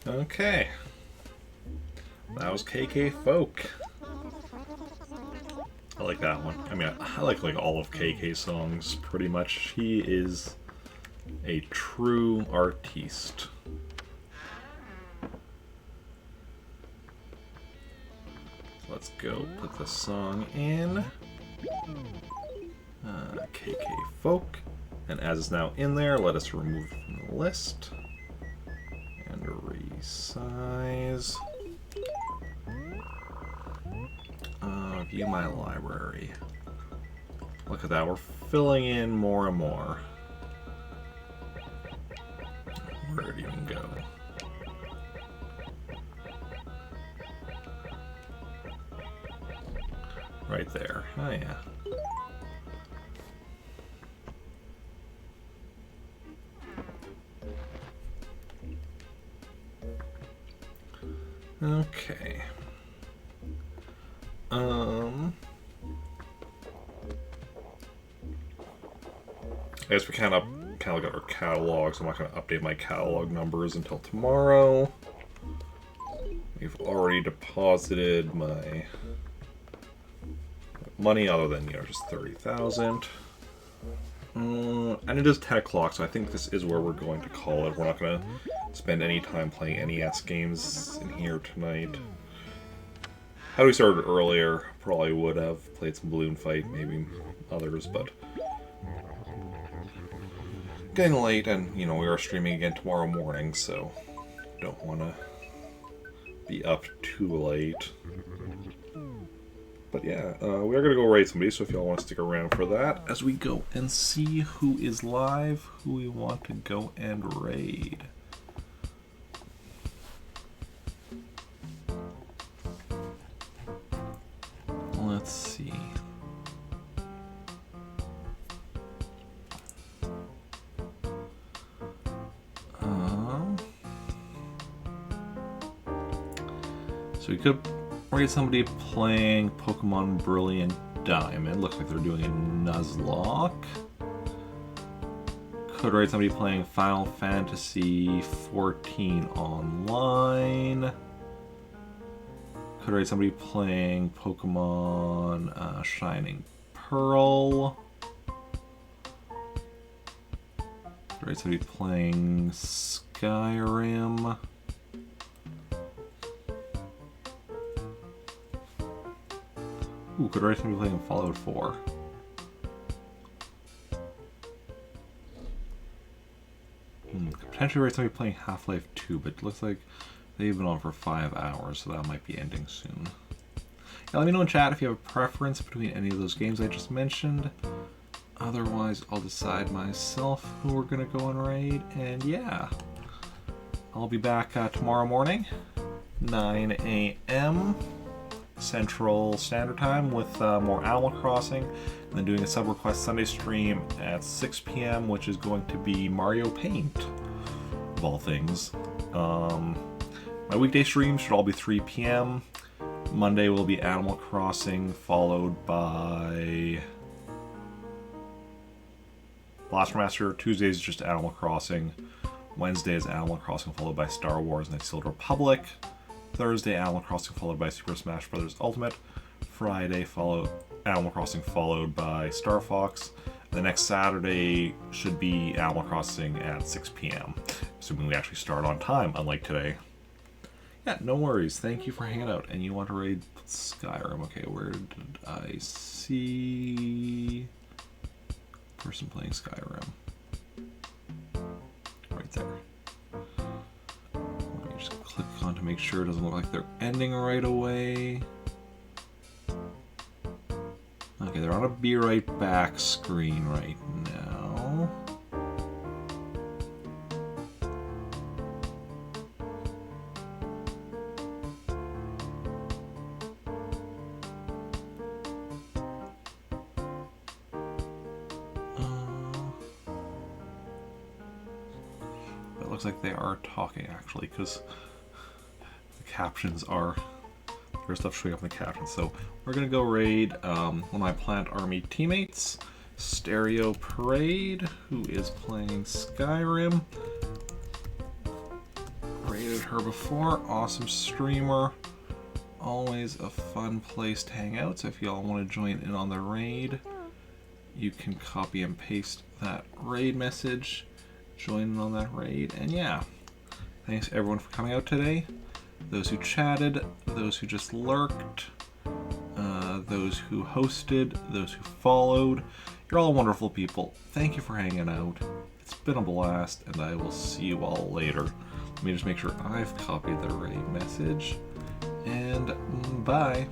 Okay. That was KK Folk. I like that one. I mean, I like all of KK's songs, pretty much. He is a true artiste. Let's go put the song in. KK Folk. And as it's now in there, let us remove it from the list. And resize. View my library. Look at that, we're filling in more and more. Where'd it even go? Right there. Oh yeah. Okay. I guess we kind of look at our catalog, so I'm not going to update my catalog numbers until tomorrow. We've already deposited my money, other than, you know, just 30,000. And it is 10 o'clock, so I think this is where we're going to call it. We're not going to spend any time playing NES games in here tonight. Had we started earlier, probably would have played some Balloon Fight, maybe others, but getting late, and, you know, we are streaming again tomorrow morning, so don't want to be up too late. But yeah, we are going to go raid somebody, so if y'all want to stick around for that, as we go and see who is live, who we want to go and raid. Let's see. So we could raid somebody playing Pokemon Brilliant Diamond. Looks like they're doing a Nuzlocke. Could raid somebody playing Final Fantasy 14 online. Could raid somebody playing Pokemon Shining Pearl. Could raid somebody playing Skyrim. Ooh, could raid somebody playing Fallout 4. Could potentially raid somebody playing Half-Life 2, but it looks like they've been on for 5 hours, so that might be ending soon. Yeah, let me know in chat if you have a preference between any of those games I just mentioned. Otherwise, I'll decide myself who we're going to go and raid, and yeah. I'll be back tomorrow morning, 9 a.m. Central Standard Time with more Animal Crossing, and then doing a sub-request Sunday stream at 6 p.m., which is going to be Mario Paint, of all things. My weekday streams should all be 3 p.m. Monday will be Animal Crossing, followed by Blaster Master. Tuesday is just Animal Crossing. Wednesday is Animal Crossing, followed by Star Wars Knights of the Old Republic. Thursday, Animal Crossing, followed by Super Smash Bros. Ultimate. Friday, Animal Crossing, followed by Star Fox. The next Saturday should be Animal Crossing at 6 p.m. Assuming we actually start on time, unlike today. Yeah, no worries. Thank you for hanging out. And you want to raid Skyrim. Okay, where did I see person playing Skyrim? Right there. Let me just click on to make sure it doesn't look like they're ending right away. Okay, they're on a be right back screen right now. It looks like they are talking actually, because the captions are, there's stuff showing up in the captions. So we're gonna go raid one of my Plant Army teammates, Stereo Parade, who is playing Skyrim. Raided her before, awesome streamer. Always a fun place to hang out, so if y'all want to join in on the raid, you can copy and paste that raid message, join in on that raid, and yeah. Thanks everyone for coming out today. Those who chatted, those who just lurked, those who hosted, those who followed. You're all wonderful people. Thank you for hanging out. It's been a blast, and I will see you all later. Let me just make sure I've copied the raid message. And bye.